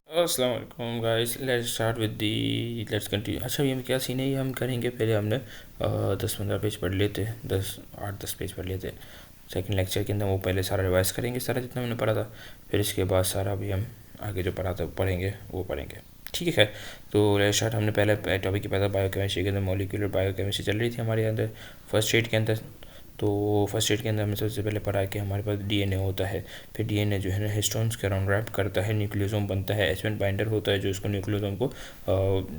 अस्सलाम वालेकुम guys, let's start with the let's continue. अच्छा, ये क्या सीन है, ये हम करेंगे। पहले हमने 10-15 पेज पढ़ लेते हैं, 8-10 पेज पढ़ लेते हैं। सेकंड लेक्चर के अंदर वो पहले सारा रिवाइज करेंगे, सारा जितना हमने पढ़ा था। फिर इसके बाद सारा भी हम आगे जो पढ़ा था पढ़ेंगे, वो पढ़ेंगे। ठीक है, तो लेट्स स्टार्ट। हमने पहले टॉपिक की पता बायोकेमिस्ट्री के अंदर मॉलिक्यूलर बायोकेमिस्ट्री चल रही थी हमारे अंदर फर्स्ट एड के अंदर। तो फर्स्ट एड के अंदर हमने सबसे पहले पढ़ा कि हमारे पास डीएनए होता है। फिर डीएनए जो है ना हिस्टोन्स के अराउंड रैप करता है, न्यूक्लियोसोम बनता है, एच1 बाइंडर होता है जो इसको न्यूक्लियोसोम को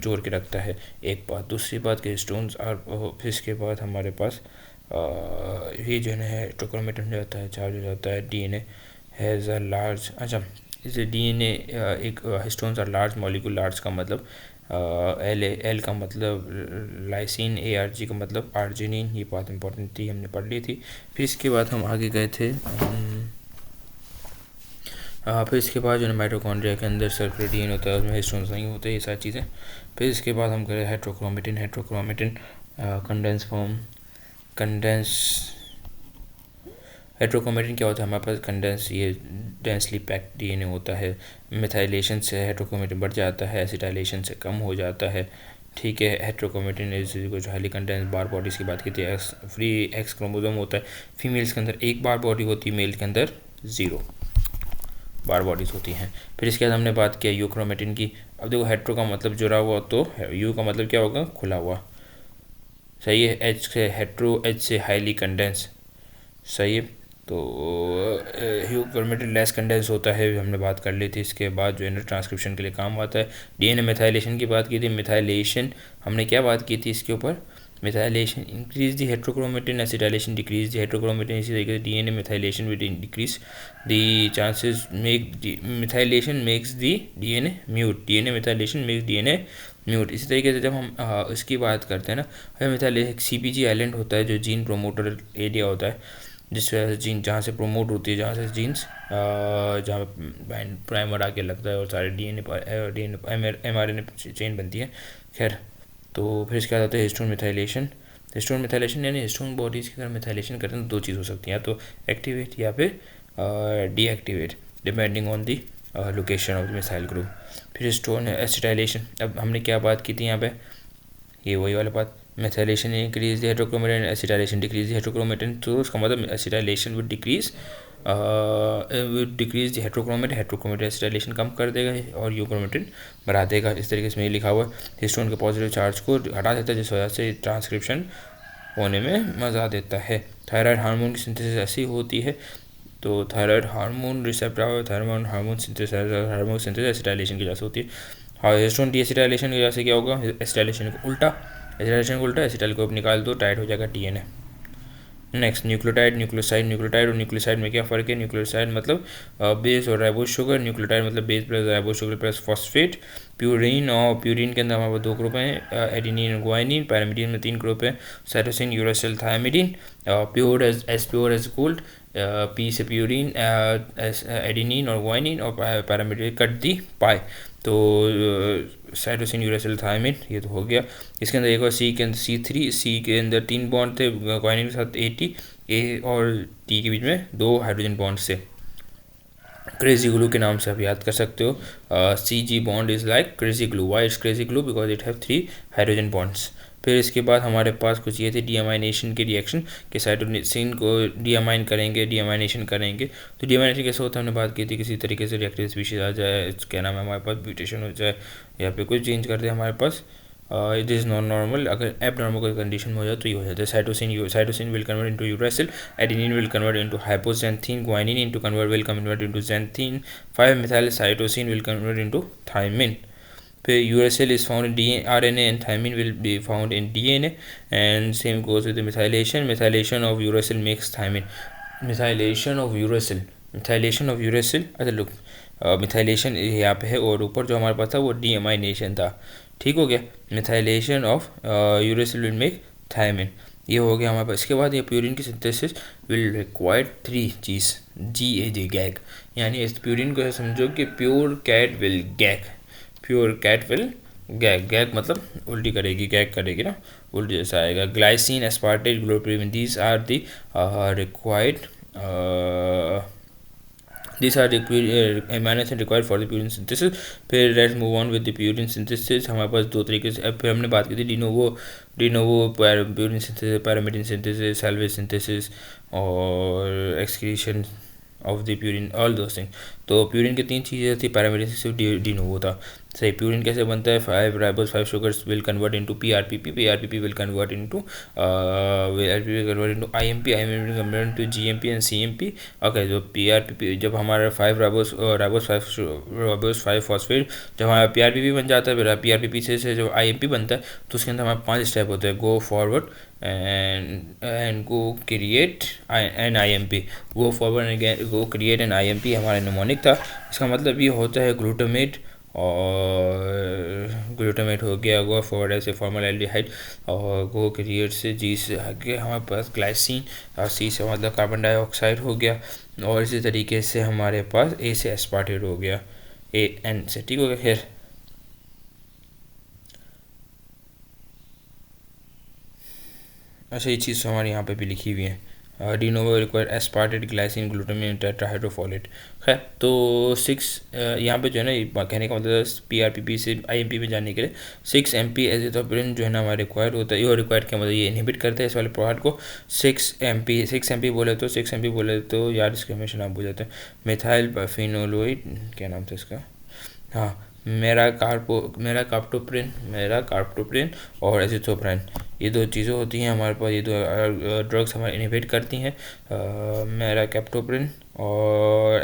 जोड़ के रखता है। एक बात, दूसरी बात कि हिस्टोन्स और फिर इसके बाद हमारे पास ये जो है टोक्रोमेटन हो जाता है, चार्ज हो जाता है। डीएनए हैज़ अ लार्ज, अच्छा इसे डीएनए एक histones are large molecule. Large का मतलब एल का मतलब लाइसिन, ARG का मतलब आर्जिनिन। ये बात इंपॉर्टेंट थी, हमने पढ़ ली थी। फिर इसके बाद हम आगे गए थे। फिर इसके बाद जो है माइटोकॉन्ड्रिया के अंदर सर्कुलर डीएनए होता है, उसमें हिस्टोन्स नहीं होते, ये सारी चीज़ें। फिर इसके बाद हम गए heterochromatin condense form. Condense heterochromatin क्या होता है हमारे पास? कंडेंस, ये डेंसली पैक्ड डीएनए होता है। मिथाइलेशन से हेट्रोक्रोमेटिन बढ़ जाता है, एसिटाइलेशन से कम हो जाता है। ठीक है, हेट्रोक्रोमेटिन इज कुछ हाईली कंडेंस बार बॉडीज़ की बात की थी। फ्री एक्स क्रोमोसोम होता है। फीमेल्स के अंदर एक बार बॉडी होती है, मेल के अंदर 0 बार बॉडीज़ होती हैं। फिर इसके बाद हमने बात किया यूक्रोमेटिन की। अब देखो, हेट्रो का मतलब जुड़ा हुआ, तो यू का मतलब क्या होगा? खुला हुआ। सही है। एच से हेट्रो, एच से हाईली कंडेंस। सही है। तो ह्यूक्रोमेटिन लेस कंडेंस होता है, हमने बात कर ली थी। इसके बाद जो है ना ट्रांसक्रिप्शन के लिए काम आता है। डीएनए मिथाइलेशन की बात की थी। मिथाइलेशन हमने क्या बात की थी इसके ऊपर? Methylation increase the heterochromatin, acetylation decrease the heterochromatin. इसी तरीके से DNA methylation with decrease the chances make methylation makes the DNA mute. DNA methylation makes DNA mute. इसी तरीके से जब हम इसकी बात करते हैं ना, हमें मिथाइलेशन CPG आइलैंड होता है जो जीन प्रोमोटर एरिया होता है, जिस वजह से जीन जहाँ से प्रमोट होती है, जहाँ से जीन्स जहाँ प्राइमर आके लगता है और सारे डीएनए mRNA चेन बनती है। खैर, तो फिर इसके बाद आता है हिस्टोन मिथाइलेशन। हिस्टोन मिथाइलेशन यानी हिस्टोन बॉडीज़ की अगर मिथाइलेशन करते हैं तो दो चीज़ हो सकती है, या तो एक्टिवेट या फिर deactivate, depending on the location of the missile group. फिर हिस्टोन एसिटाइलेशन, अब हमने क्या बात की थी यहाँ पे? ये वही वाला बात, methylation increase the heterochromatin, acetylation decrease the heterochromatin. तो उसका मतलब acetylation with decrease the heterochromatin acetylation कम कर देगा और यूक्रोमेटिन बढ़ा देगा। इस तरीके से में लिखा हुआ है। हिस्टोन के पॉजिटिव चार्ज को हटा देता है, जिस वजह से ट्रांसक्रिप्शन होने में मज़ा देता है। थायराइड हार्मोन की सिंथेसिस ऐसी होती है, तो thyroid hormone receptor, thyroid hormone synthesis acetylation की वजह से होती है। हाँ, हिस्टोन डी एसिटाइलेशन की वजह से क्या होगा? एसिटाइलेशन को उल्टा, एसिटाइल को निकाल दो, टाइट हो जाएगा डीएनए। नेक्स्ट, न्यूक्लियोटाइड, न्यूक्लियोसाइड और न्यूक्लियोसाइड में क्या फ़र्क है? न्यूक्लियोसाइड मतलब बेस और राइबोज शुगर, न्यूक्लियोटाइड मतलब base plus ribose sugar plus phosphate. Purine, और प्यूरिन के अंदर हमारे पास 2 ग्रुप हैं, एडिनिन और ग्वाइनिन। पैरामिडिन में 3 ग्रुप हैं, cytosine, uracil, thymidine. Pure as gold, P से प्यूरिन, एडिनिन और ग्वाइनिन, और पैरामिडिन कट दी पाई। तो साइटोसिन, यूरासिल, थायमिन, ये तो हो गया। इसके अंदर एक और सी के अंदर C के अंदर 3 बॉन्ड थे ग्वाइनिन के साथ, AT, A और T के बीच में 2 हाइड्रोजन बॉन्ड से। क्रेजी ग्लू के नाम से आप याद कर सकते हो। CG bond is like crazy glue. Why it's crazy glue? Because it have 3 hydrogen bonds. फिर इसके बाद हमारे पास कुछ ये थे डीअमाइनेशन के रिएक्शन, कि साइटोसिन को डीअमाइन करेंगे, डीअमाइनेशन करेंगे। तो डीअमाइनेशन कैसे होता है हमने बात की थी, किसी तरीके से रिएक्टिव स्पीशीज आ जाए, क्या नाम है हमारे पास, म्यूटेशन हो जाए या फिर कुछ चेंज कर दे हमारे पास। It is non normal. अगर एब नॉर्मल कोई कंडीशन में हो जाए तो ये हो जाता है। Cytosine will convert into uracil, adenine will convert into hypoxanthine, guanine into convert into xanthine, 5 methyl cytosine will convert into thymine. फिर uracil is found in RNA and thymine will be found in DNA, and same goes with the methylation of uracil makes thymine. methylation of uracil, अच्छा look, methylation यहाँ पे है, और ऊपर जो हमारे पास था वो डीएमाइनेशन था। ठीक हो गया। Methylation of uracil will make thymine, ये हो गया हमारे पास। इसके बाद ये प्यूरिन की सिंथेसिस विल रिक्वायर 3 चीज़, GAG गैग। यानी इस प्यूरिन को समझो कि pure cat will gag, pure cat will gag. Gag मतलब उल्टी करेगी, गैग करेगी ना, उल्टी जैसा आएगा। Glycine, aspartate, glutamine, these are the required These are the amino acids required for the purine synthesis. फिर let's move on with the purine synthesis. हमारे पास दो तरीके से, अब फिर हमने बात की थी de novo purine synthesis, pyrimidine synthesis, salvage synthesis और excretion of the purine, all those thing. तो प्यूरिन की तीन चीज़ें थी, पैरामीडिन सिर्फ डिनोवो था। सही, प्यूरिन कैसे बनता है? 5 ribose 5 sugars will convert into PRPP, PRPP will convert into IMP, IMP convert into GMP and CMP. Okay, जो पीआरपीपी जब हमारा 5 राइबोस 5 फॉस्फेट जब हमारा पीआरपीपी बन जाता है, फिर पीआरपीपी से जब आईएमपी बनता है तो उसके अंदर हमारे 5 स्टेप होते हैं, go forward and go create an IMP, go forward and go create an IMP हमारा निमोनिक था। इसका मतलब ये होता है ग्लूटामेट, और ग्लूटामेट हो गया, गो फॉरवर्ड ऐसे फॉर्मलडिहाइड, और गो क्रिएट से जी से आगे हमारे पास ग्लाइसिन, और सी से मतलब कार्बन डाइऑक्साइड हो गया, और इसी तरीके से हमारे पास ए से एस्पार्टेट हो गया, AN से। ठीक हो गया। खैर, अच्छा, ये चीज़ हमारे यहाँ पे भी लिखी हुई है, de novo require aspartate, glycine, glutamine, tetrahydrofolate. खैर, तो 6 यहाँ पे जो है ना, कहने का मतलब पीआरपीपी से आईएमपी में जाने के लिए 6 MP एजिथोप्रिन जो है ना हमारा रिक्वायर्ड होता है। ये रिक्वायर्ड क्या मतलब, ये इनहिबिट करते हैं इस वाले प्रोडक्ट को। 6 MP बोले तो यार इसके हमेशा नाम भूल जाते हैं। मिथाइल फिनोलोइड, क्या नाम था इसका, हाँ, मेरा कार्प्टोप्रिन और एजिथोप्रिन, ये दो चीज़ें होती हैं हमारे पास। ये दो ड्रग्स हमारे इनहिबिट करती हैं, मेरा कैप्टोप्रिन और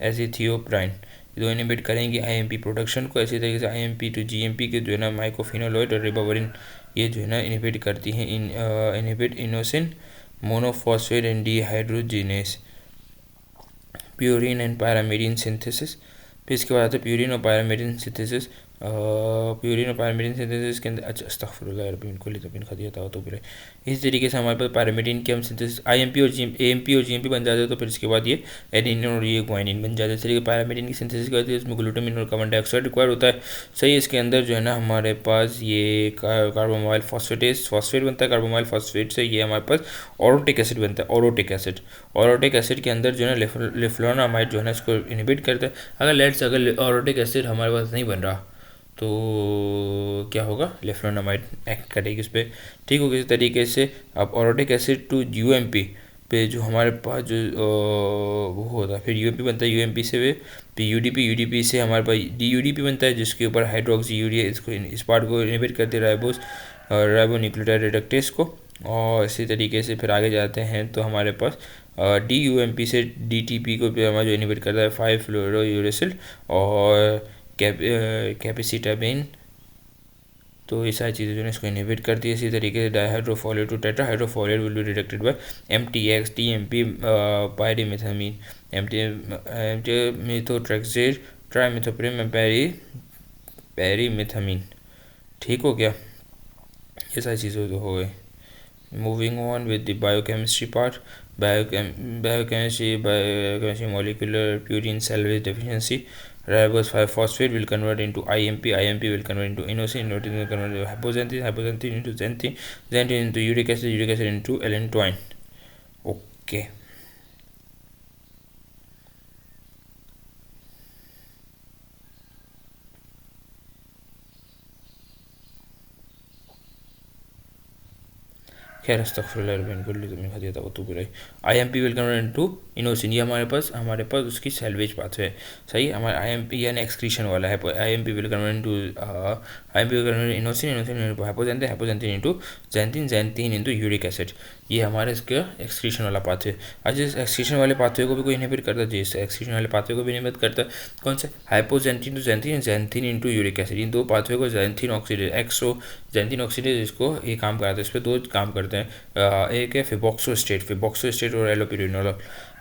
एजिथियोप्राइन, ये दो इनहिबिट करेंगी आईएमपी प्रोडक्शन को। इसी तरीके से आईएमपी टू जीएमपी के जो है ना माइकोफिनोलोइड और रिबावरिन, ये जो है ना इनहिबिट करती हैं inhibit inosine monophosphate and dehydrogenase, purine and pyrimidine synthesis. फिर इसके बाद आता है प्यूरिन और पैरामिडिन सिंथेसिस। के अंदर, अच्छा अस्तगफिरुल्लाह रब्बी मिन कुल्ली ज़ंबिन खतीअतन व अतूबु इलैह। इस तरीके से हमारे पास पैरामिडिन की हम सिंथेसिस आईएमपी और एएमपी और जीएमपी बन जाते हैं, तो फिर इसके बाद ये एडेनिन और ये ग्वानिन बन जाते हैं। इस तरीके पैरामिडिन की सिंथेसिस करती है, इसमें ग्लूटामिन और कार्बन डाइऑक्साइड रिक्वायर होता है। सही, इसके अंदर जो है ना हमारे पास ये कार्बोमाइल फॉस्फेट बनता है। कार्बोमाइल फॉस्फेट से ये हमारे पास ओरोटिक एसिड बनता है, ओरोटिक एसिड के अंदर जो है ना लिफ्लोनामाइड जो है ना इसको इनहिबिट करता है। अगर ओरोटिक एसिड हमारे पास नहीं बन रहा तो क्या होगा, लेफ्लोनामाइड एक्ट करेगी उस पर। ठीक होगा। इस तरीके से अब ओरोटिक एसिड टू यूएमपी पे जो हमारे पास जो वो होता है, फिर यूएमपी बनता है, यूएमपी से फिर यूडीपी से हमारे पास डीयूडीपी बनता है, जिसके ऊपर हाइड्रोक्सी यूरिया इसको इस पार्ट को इनहिबिट करते राइबोन्यूक्लियोटाइड रिडक्टेस को। और इसी तरीके से फिर आगे जाते हैं तो हमारे पास DUMP से DTP को हमारा जो इनहिबिट करता है 5 फ्लोरोयूरेसिल और कैपेसिटाबिन। तो ये सारी चीज़ें जो है इसको इनहिबिट करती है। इसी तरीके से dihydrofolate to tetrahydrofolate will be reducted by MTX, TMP, pyrimethamine, methotrexate, trimethoprim, pyrimethamine. ठीक हो गया, ये सारी चीज़ें तो हो गई। Moving on with the biochemistry part, biochemistry molecular purine salvage deficiency, ribose 5-phosphate will convert into IMP, IMP will convert into inosine, inosine will convert into hypoxanthine, hypoxanthine into xanthine, xanthine into uric acid into allantoin. Okay. खैर, IMP will convert into inosine, ये हमारे पास उसकी salvage pathway है। सही, हमारा IMP यानी excretion वाला है। IMP will convert into inosine, inosine into hypoxanthine, hypoxanthine into xanthine, xanthine into uric acid. ये हमारे इसका एक्सक्रीशन वाला पाथवे। आज इस एक्सक्रीशन वाले पाथवे को भी कोई इनहिबिट करता है, जिस एक्सक्रीशन वाले पाथवे को भी इनहिबिट करता है। कौन से? Hypoxanthine to xanthine, xanthine into uric acid. इन दो पाथवे को xanthine ऑक्सीडेज इसको ये काम कराता है। इस पर दो काम करते हैं, एक है फिबॉक्सो स्टेट और एलोपिरिनोल।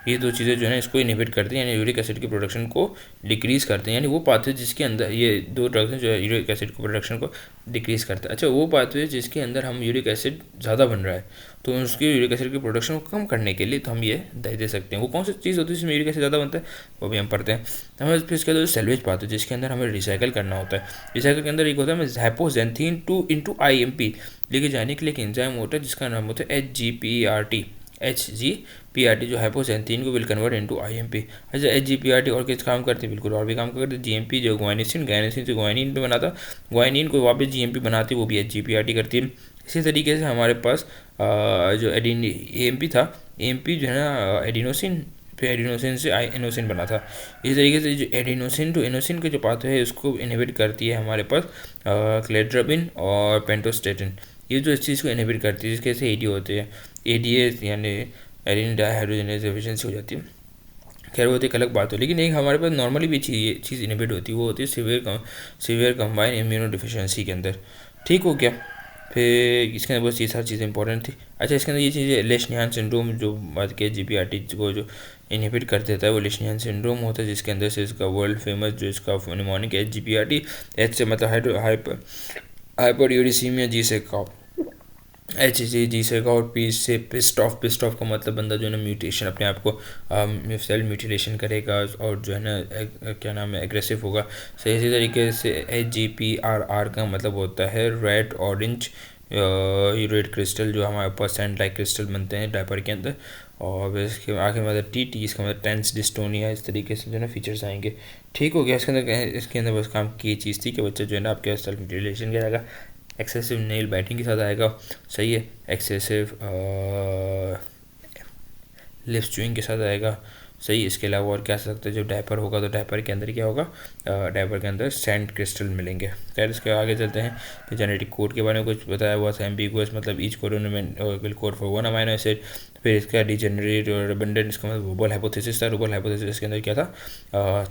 ये दो चीज़ें जो है इसको इनहिबिट करती हैं, यानी यूरिक एसिड की प्रोडक्शन को डिक्रीज़ करते हैं। यानी वो पाथवे जिसके अंदर ये दो ड्रग्स हैं जो है यूरिक एसिड को प्रोडक्शन को डिक्रीज़ करता है। अच्छा, वो पाथवे जिसके अंदर हम यूरिक एसिड ज़्यादा बन रहा है तो उसकी यूरिक एसिड की प्रोडक्शन को कम करने के लिए तो हम ये दे सकते हैं। वो कौन सी चीज़ होती है जिसमें यूरिक एसिड ज़्यादा बनता है, वो भी हम पढ़ते हैं। हमें फिर इसके अंदर सेल्वेज पाथवे जिसके अंदर हमें रिसाइकल करना होता है। रिसाइकल के अंदर एक होता है हाइपोजेंथीन टू इंटू IMP लेके जाने के लिए एक एंजाइम होता है जिसका नाम होता है HGPERT, HGPRT जो हाइपोक्साइथिन को विल कन्वर्ट इनटू IMP। अच्छा, HGPRT और किस काम करती है? बिल्कुल और भी काम करती है। GMP जो ग्वानिसिन, गायनिसिन से ग्वानिन पे बनाता, ग्वानिन को वापस GMP बनाती, वो भी HGPRT करती है। इसी तरीके से हमारे पास जो AMP था, AMP जो है ना एडिनोसिन, फिर एडिनोसिन से इनोसिन बना था। इस तरीके से जो एडिनोसिन टू इनोसिन का जो पाथवे है उसको इनहिबिट करती है हमारे पास क्लेड्राबिन और पेंटोस्टेटिन। ये जो इस चीज़ को इनहिबिट करती है, जिसके से AD होते हैं, ADA यानी एडिन डाइहाइड्रोजनेज डेफिशिएंसी हो जाती है। खैर वो तो एक अलग बात है, लेकिन एक हमारे पास नॉर्मली भी चीज़ इनहिबिट होती है, वो होती है सीवियर कंबाइन इम्यूनो डिफिशियंसी के अंदर। ठीक हो गया। फिर इसके अंदर बस ये सारी चीज़ें इंपॉर्टेंट थी। अच्छा, इसके अंदर ये चीज़ें लेशनियान सिंड्रोम जो बात के GPRT को जो इनहिबिट कर देता है वो लेशनियान सिंड्रोम होता है, जिसके अंदर से इसका वर्ल्ड फेमस जो इसका निमोनिक HGPRT, H से मतलब हाइपर यूरिसीमिया, G से कॉप, G से और P से पिस्ट ऑफ का मतलब बंदा जो है ना म्यूटेशन, अपने आप को सेल म्यूटिलेशन करेगा और जो है ना क्या नाम है एग्रेसिव होगा। सही इसी तरीके से HGPRR का मतलब होता है रेड ऑरेंज रेड क्रिस्टल, जो हमारे पास सैंड लाइक क्रिस्टल बनते हैं डायपर के अंदर। और इसके आगे मतलब TT, इसका मतलब टेंस डिस्टोनिया। इस तरीके से जो है ना फीचर्स आएंगे। ठीक हो गया। इसके अंदर बस काम की चीज़ थी कि बच्चा जो है ना आपके सेल्फ म्यूटिलेशन करेगा, एक्सेसिव नेल बाइटिंग के साथ आएगा, सही है, एक्सेसिव लिप्स च्यूइंग के साथ आएगा, सही। इसके अलावा और क्या सकते हैं, जब डायपर होगा तो डायपर के अंदर क्या होगा, डायपर के अंदर सैंड क्रिस्टल मिलेंगे। खैर इसके आगे चलते हैं। फिर जेनेटिक कोड के बारे में कुछ बताया हुआ था, एम्बिगुअस मतलब each codon will code for one amino acid. फिर इसका डिजेनरेट और रिडंडेंट, इसका मतलब रूबल हाइपोथेसिस था। रूबल हाइपोथेसिस के अंदर क्या था,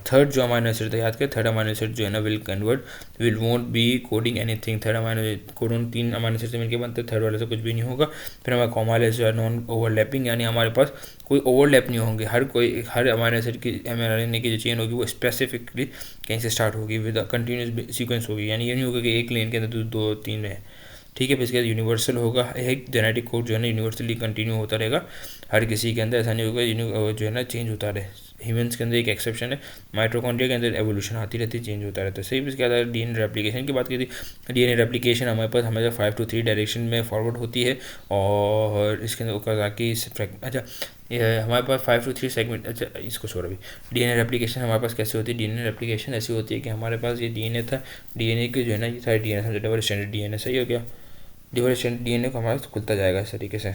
थर्ड जो अमाइनो एसिड था, याद करें, थर्ड अमाइनो एसिड जो है ना will won't be coding anything. Third amino codon 3 amino acid से मिलकर बनते हैं, थर्ड वाले से कुछ भी नहीं होगा। फिर हमारे कॉमालेस जो है नॉन ओवरलैपिंग, यानी हमारे पास कोई ओवरलैप नहीं होंगे, हर अमाइनो एसिड की mRNA की जो चेन होगी वो स्पेसिफिकली कहीं से स्टार्ट होगी, विद कंटिन्यूस सीक्वेंस होगी, यानी ये नहीं होगा कि एक लेन के अंदर 2-3 है। ठीक है। फिर इसके बाद यूनिवर्सल होगा, एक जेनेटिक कोड जो है ना यूनिवर्सली कंटिन्यू होता रहेगा हर किसी के अंदर, ऐसा नहीं होगा जो है ना चेंज होता रहे। ह्यूमंस के अंदर एक एक्सेप्शन है, माइटोकॉन्ड्रिया के अंदर एवोल्यूशन आती रहती है, चेंज होता रहता है, सही। इसके बाद DNA रेप्लिकेशन की बात की थी। DNA रेप्लिकेशन हमारे पास हमेशा 5 to 3 डायरेक्शन में फॉरवर्ड होती है, और इसके अंदर ओकाज़ाकी अच्छा हमारे पास 5 to 3 सेगमेंट। अच्छा इसको छोड़, अभी DNA रेप्लिकेशन हमारे पास कैसे होती है? DNA रेप्लिकेशन ऐसी होती है कि हमारे पास ये DNA था, DNA के जो है ना ये सारे DNA समझो डबल स्टैंडर्ड DNA, सही हो गया। डबल स्टैंडर्ड DNA को हमारे खुलता जाएगा इस तरीके से,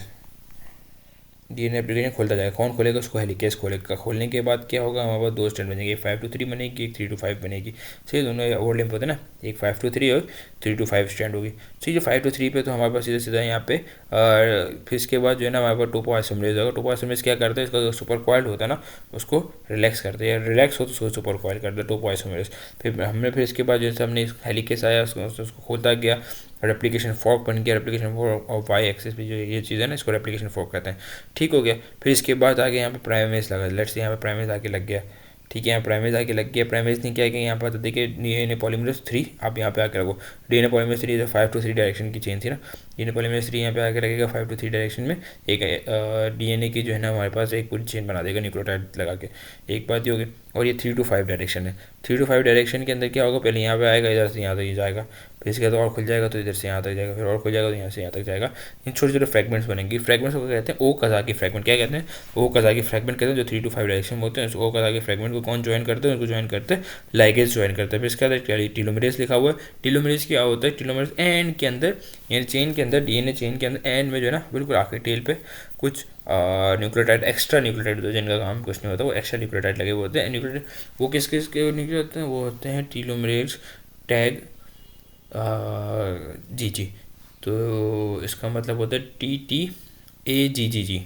DNA एप्लीकेशन खोलता जाएगा। कौन खोलेगा? उसको हेलिकेस खोलेगा। खोलने के बाद क्या होगा, हमारे पास 2 स्टैंड बनेंगे, एक 5 to 3 बनेगी, एक 3 to 5 बनेगी, सही। दोनों ओवरलैप होते हैं ना, एक 5 to 3 और 3 to 5 स्टैंड होगी, सही। जो 5 to 3 पे तो हमारे पास सीधा सीधा यहाँ पे फिर इसके बाद जो है ना हमारे पास टोपो आइसोमरेज होगा। टोपो आइसोमरेज क्या करता है, इसका जो सुपर कॉइल्ड होता है ना उसको रिलैक्स करते हैं, रिलैक्स हो तो उसको सुपर कॉइल करता है टोपो आइसोमरेज। फिर इसके बाद जैसे हमने हेलिकेस आया उसको खोलता गया, रेप्लिकेशन फॉर्क बन गया। रेप्लिकेशन फॉर्क और वाई एक्सिस पे जो ये चीज़ है ना इसको रेप्लिकेशन फॉर्क कहते हैं। ठीक हो गया। फिर इसके बाद आगे यहाँ पे प्राइमेज लगा, लेट्स से यहाँ पे प्राइमेज आके लग गया, ठीक है। यहाँ प्राइमेज आके लग गया। प्राइमेज ने क्या है कि यहाँ पर देखिए DNA पॉलीमरेज 3 आप यहाँ पे आके रखो। DNA पॉलीमरेज 3 5 to 3 डायरेक्शन की चेन थी ना, DNA पॉलीमरेज 3 यहाँ पे आके लगेगा 5 to 3 डायरेक्शन में, एक DNA की जो है ना हमारे पास एक पूरी चेन बना देगा न्यूक्लियोटाइड लगा के। एक बात ये होगी। और ये 3 to 5 डायरेक्शन है। 3 to 5 डायरेक्शन के अंदर क्या होगा, पहले यहाँ पे आएगा, इधर से यहाँ तक जाएगा, फिर इसके बाद और खुल जाएगा तो इधर से यहाँ तक जाएगा, फिर और खुल जाएगा तो यहाँ से यहाँ तक जाएगा। इन छोटे छोटे फ्रेगमेंट्स बनेंगे। फ्रेगमेंट्स को कहते हैं ओकाज़ाकी फ्रेगमेंट। क्या कहते हैं? ओकाज़ाकी फ्रेगमेंट कहते हैं, जो 3 to 5 डायरेक्शन में होते हैं। ओकाज़ाकी फ्रेगमेंट को कौन ज्वाइन करते हैं? उनको ज्वाइन करते हैं लाइगेज ज्वाइन करते हैं। फिर इसके बाद टीलोमेरेज लिखा हुआ है। टीलोमेरेज क्या होता है? टीलोमेरेज एंड के अंदर, यानी चेन के अंदर, DNA चेन के अंदर एंड में जो है ना बिल्कुल आखिरी टेल पे कुछ न्यूक्लियोटाइड, एक्स्ट्रा न्यूक्लियोटाइड होते हैं, जिनका काम कुछ नहीं होता, वो एक्स्ट्रा न्यूक्लियोटाइड लगे हुए होते हैं। न्यूक्लियोटाइड वो किस किस के निकले होते हैं? वो होते हैं टीलोमेरेज टैग GG। तो इसका मतलब होता है TTAGGG,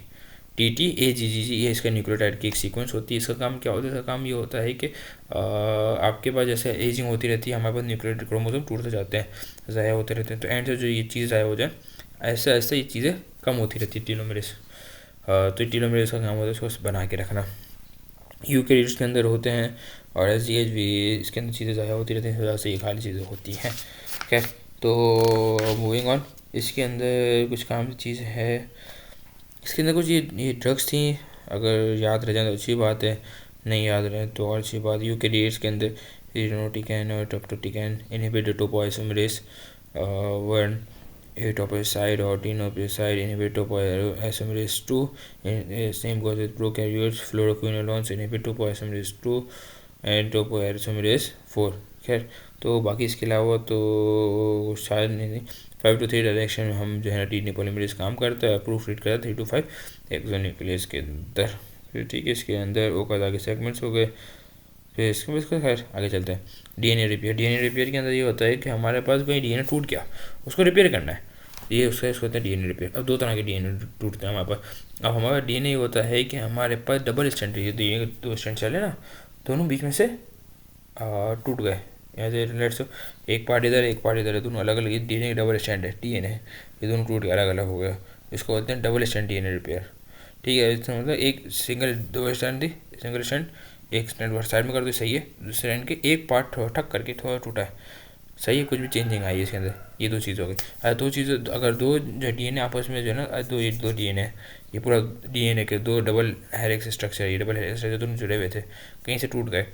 TTAGGG, ये इसका न्यूक्लियोटाइड की एक सीक्वेंस होती है। इसका काम क्या होता है? इसका काम ये होता है कि आपके पास जैसे एजिंग होती रहती है, हमारे पास न्यूक्लियोटाइड क्रोमोसोम टूटते जाते हैं, ज़ाया होते रहते हैं, तो एंड से जो ये चीज़ ज़ाया हो जाए, ऐसे ऐसे ये चीज़ें कम होती रहती है टीलोमेरेज। तो टीलोमेरेज का काम होता है इसको बना के रखना। यूकैरियोट्स के अंदर होते हैं, और SGH भी इसके अंदर चीज़ें ज़ाया होती रहती हैं, इस वजह से ये खाली चीज़ें होती हैं। खैर तो मूविंग ऑन, इसके अंदर कुछ काम की चीज़ है। इसके अंदर कुछ ये ड्रग्स थी, अगर याद रह जाए तो अच्छी बात है, नहीं याद रहे तो और अच्छी बात। यूकैरियोट्स के अंदर इरिनोटिकैन और tryptophan inhibit topoisomerase 1 A topoisoide or tenopoisoide inhibit topoisomerase 2. Same goes with prokaryotes. Fluoroquinolones inhibit topoisomerase 2 and topoisomerase 4. खैर तो बाकी इसके अलावा तो शायद नहीं 5 to 3 डायरेक्शन में हम जो है ना डीएनए पॉलीमरेज काम करता है, प्रूफ रीड करता है 3 to 5 एक्सोन्यूक्लियस के अंदर। फिर ठीक है, इसके अंदर वो का आगे सेगमेंट्स हो गए। फिर इसके खैर आगे चलते हैं। DNA repair. डीएनए रिपेयर के अंदर ये होता है कि हमारे पास कोई डीएनए टूट गया, उसको रिपेयर करना है, ये उसका इसको होता है डीएनए रिपेयर। अब दो तरह के डीएनए टूटते हैं हमारे पास। अब हमारा डीएनए होता है कि हमारे पास डबल स्ट्रैंड, ये दो स्ट्रैंड चले ना, दोनों बीच में से टूट गए। ऐसे लेट्स एक पार्ट इधर एक पार्ट इधर है, दोनों अलग अलग, डीएनए डबल स्ट्रैंड है डीएनए, ये दोनों टूट के अलग अलग हो गया, इसको बोलते हैं डबल स्ट्रैंड डीएनए रिपेयर। ठीक है, इसका मतलब एक सिंगल दो स्ट्रैंड थी, सिंगल स्ट्रैंड एक स्ट्रैंड साइड में कर दो, सही है, दूसरे स्ट्रैंड के एक पार्ट ठक करके थोड़ा टूटा है, सही है, कुछ भी चेंजिंग आई है इसके अंदर। ये दो चीज़ हो गई। दो चीज़ें अगर दो जो डीएनए आपस में जो है ना, दो डीएनए, ये पूरा डीएनए के दो डबल हेलिक्स स्ट्रक्चर, ये डबल हेलिक्स स्ट्रक्चर दोनों जुड़े हुए थे, कहीं से टूट गए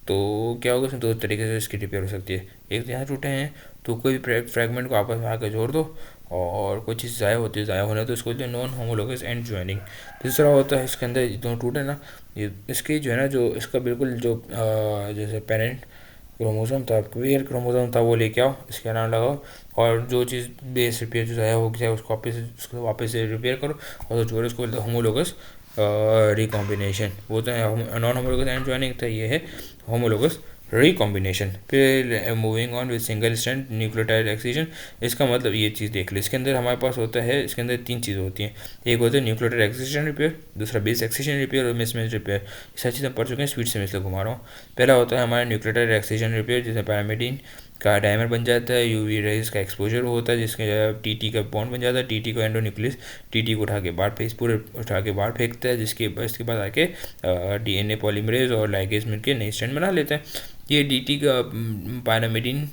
तो क्या होगा, उसमें दो तरीके से इसकी रिपेयर हो सकती है। एक तो यहाँ टूटे हैं तो कोई भी फ्रैगमेंट को आपस में आकर जोड़ दो, और कोई चीज़ ज़ाया होती है, ज़ाया होने तो इसको नॉन होमोलोगस एंड ज्वाइनिंग। दूसरा होता है इसके अंदर दोनों टूटे ना, ये इसकी जो है ना, जो इसका बिल्कुल जो जैसे पेरेंट क्रोमोसोम था, पेयर क्रोमोसोम था, वो लेके आओ, इसका नाम लगाओ, और जो चीज़ बेस रिपेयर जो ज़ाया हो गया उसको वापस से रिपेयर करो, और जो जोड़े उसको बोलते हैं होमोलोगस रिकॉम्बिनेशन। वो तो नॉन होमोलोगस एंड ज्वाइनिंग था, ये है होमोलोगस रिकॉम्बिनेशन। फिर moving on with single strand nucleotide excision. इसका मतलब ये चीज़ देख लो, इसके अंदर हमारे पास होता है, इसके अंदर तीन चीज़ें होती हैं। एक होता है न्यूक्लियोटाइड एक्सीजन रिपेयर, दूसरा बेस एक्सीजन रिपेयर और मिसमैच रिपेयर। सारी चीज़ें पढ़ चुके हैं, स्पीड से मैं इसलिए घुमा रहा हूँ। पहला होता है हमारा न्यूक्लियोटाइड एक्सीजन रिपेयर, जिसमें पैरामिडीन का डायमर बन जाता है, यूवी रेज का एक्सपोजर होता है, जिसके टीटी का बॉन्ड बन जाता है, टीटी को एंडोन्यूक्लियस टीटी को उठा के बाहर पूरे उठा के बाहर फेंकता है, जिसके बाद आके डीएनए पॉलीमरेज और लाइगेज मिलकर नई स्ट्रैंड बना लेते हैं। ये डीटी का पैरामिडीन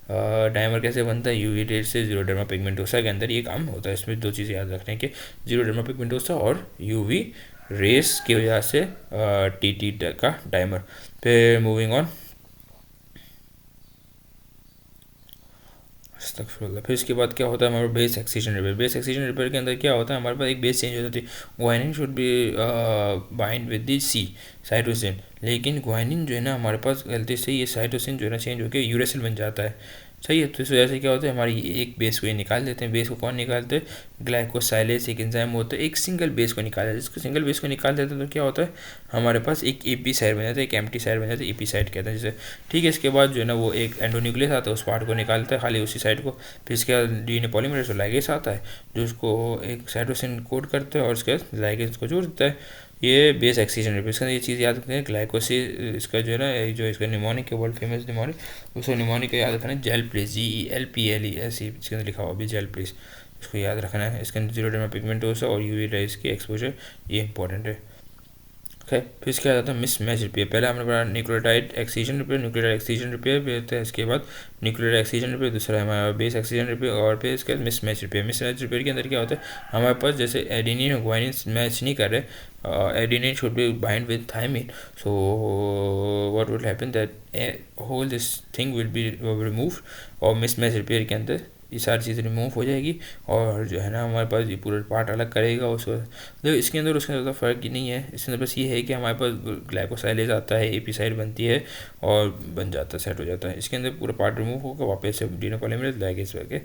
डायमर कैसे बनता है, यूवी रेज से जीरोडर्मा पिगमेंटोसा के अंदर ये काम होता है। इसमें दो चीज़ें याद रखने के, जीरोडर्मा पिगमेंटोसा और यूवी रेस की वजह से टीटी का डायमर। फिर मूविंग ऑन, फिर इसके बाद क्या होता है हमारे base excision repair. Base excision repair के अंदर क्या होता है, हमारे पास एक बेस चेंज हो जाती है। Guanine should be bind with the C cytosine, लेकिन ग्वाइनिन जो है ना हमारे पास गलती से ये साइटोसिन जो है ना चेंज होकर यूरेसिल बन जाता है, सही है। तो इस वजह से क्या होता है, हमारी एक बेस को ये निकाल देते हैं। बेस को कौन निकालते हैं, ग्लाइकोसाइलेज एक एंजाइम होता है, एक सिंगल बेस को निकाल देते हैं। जिसको सिंगल बेस को निकाल देते हैं तो क्या होता है, हमारे पास एक एपी साइड बन जाता है, एक एम्प्टी साइड बन जाता है, एपी साइड कहते हैं जैसे। ठीक है, इसके बाद जो है ना वो एक एंडोन्यूक्लियस आता है, उस पार्ट को निकालता है खाली उसी साइड को। फिर इसके बाद डीएनए पॉलीमरेज और लाइगेज आता है, जो उसको एक साइटोसिन कोड करते हैं और उसके बाद लाइगेज को जोड़ देता है। ये बेस एक्सीजन रिपेयर। इसका ये चीज़ याद रखते हैं, ग्लाइकोसिस इसका जो है ना, जो इसका निमोनिक है, वर्ल्ड फेमस निमोनिक, उसको निमोनिक का याद रखना है, जेल प्लेस, GELPLE ऐसे इसके अंदर लिखा हुआ भी जेल प्लेस, इसको याद रखना है। इसके अंदर जीरोडर्मा पिगमेंटोसा और यूवी रेज की एक्सपोजर, ये इंपॉर्टेंट है। फिर इसके बाद आता है मिसमैच रिपेयर। पहले हमने पढ़ा nucleotide excision repair, nucleotide excision repair भी होता है, इसके बाद न्यूक्लियोटाइड एक्सीजन रिपेयर, दूसरा है हमारा बेस एक्सीजन रिपेयर, और फिर इसके बाद मिसमैच रिपेयर। मिसमैच रिपेयर के अंदर क्या होता है, हमारे पास जैसे एडेनिन और ग्वाइनिन मैच नहीं कर रहे, adenine should be bind with thymine, so what will happen that whole this thing will be removed, और मिसमैच रिपेयर के अंदर ये सारी चीज़ें रिमूव हो जाएगी, और जो है ना हमारे पास ये पूरा पार्ट अलग करेगा उसको। तो इसके अंदर उसके ज़्यादा फ़र्क ही नहीं है, इसके अंदर बस ये है कि हमारे पास ग्लाइकोसाइलेज आता है, एपी साइड बनती है और बन जाता है, सेट हो जाता है। इसके अंदर पूरा पार्ट रिमूव होगा, वापस से डीएनए पॉलीमरेज लाइगेज करके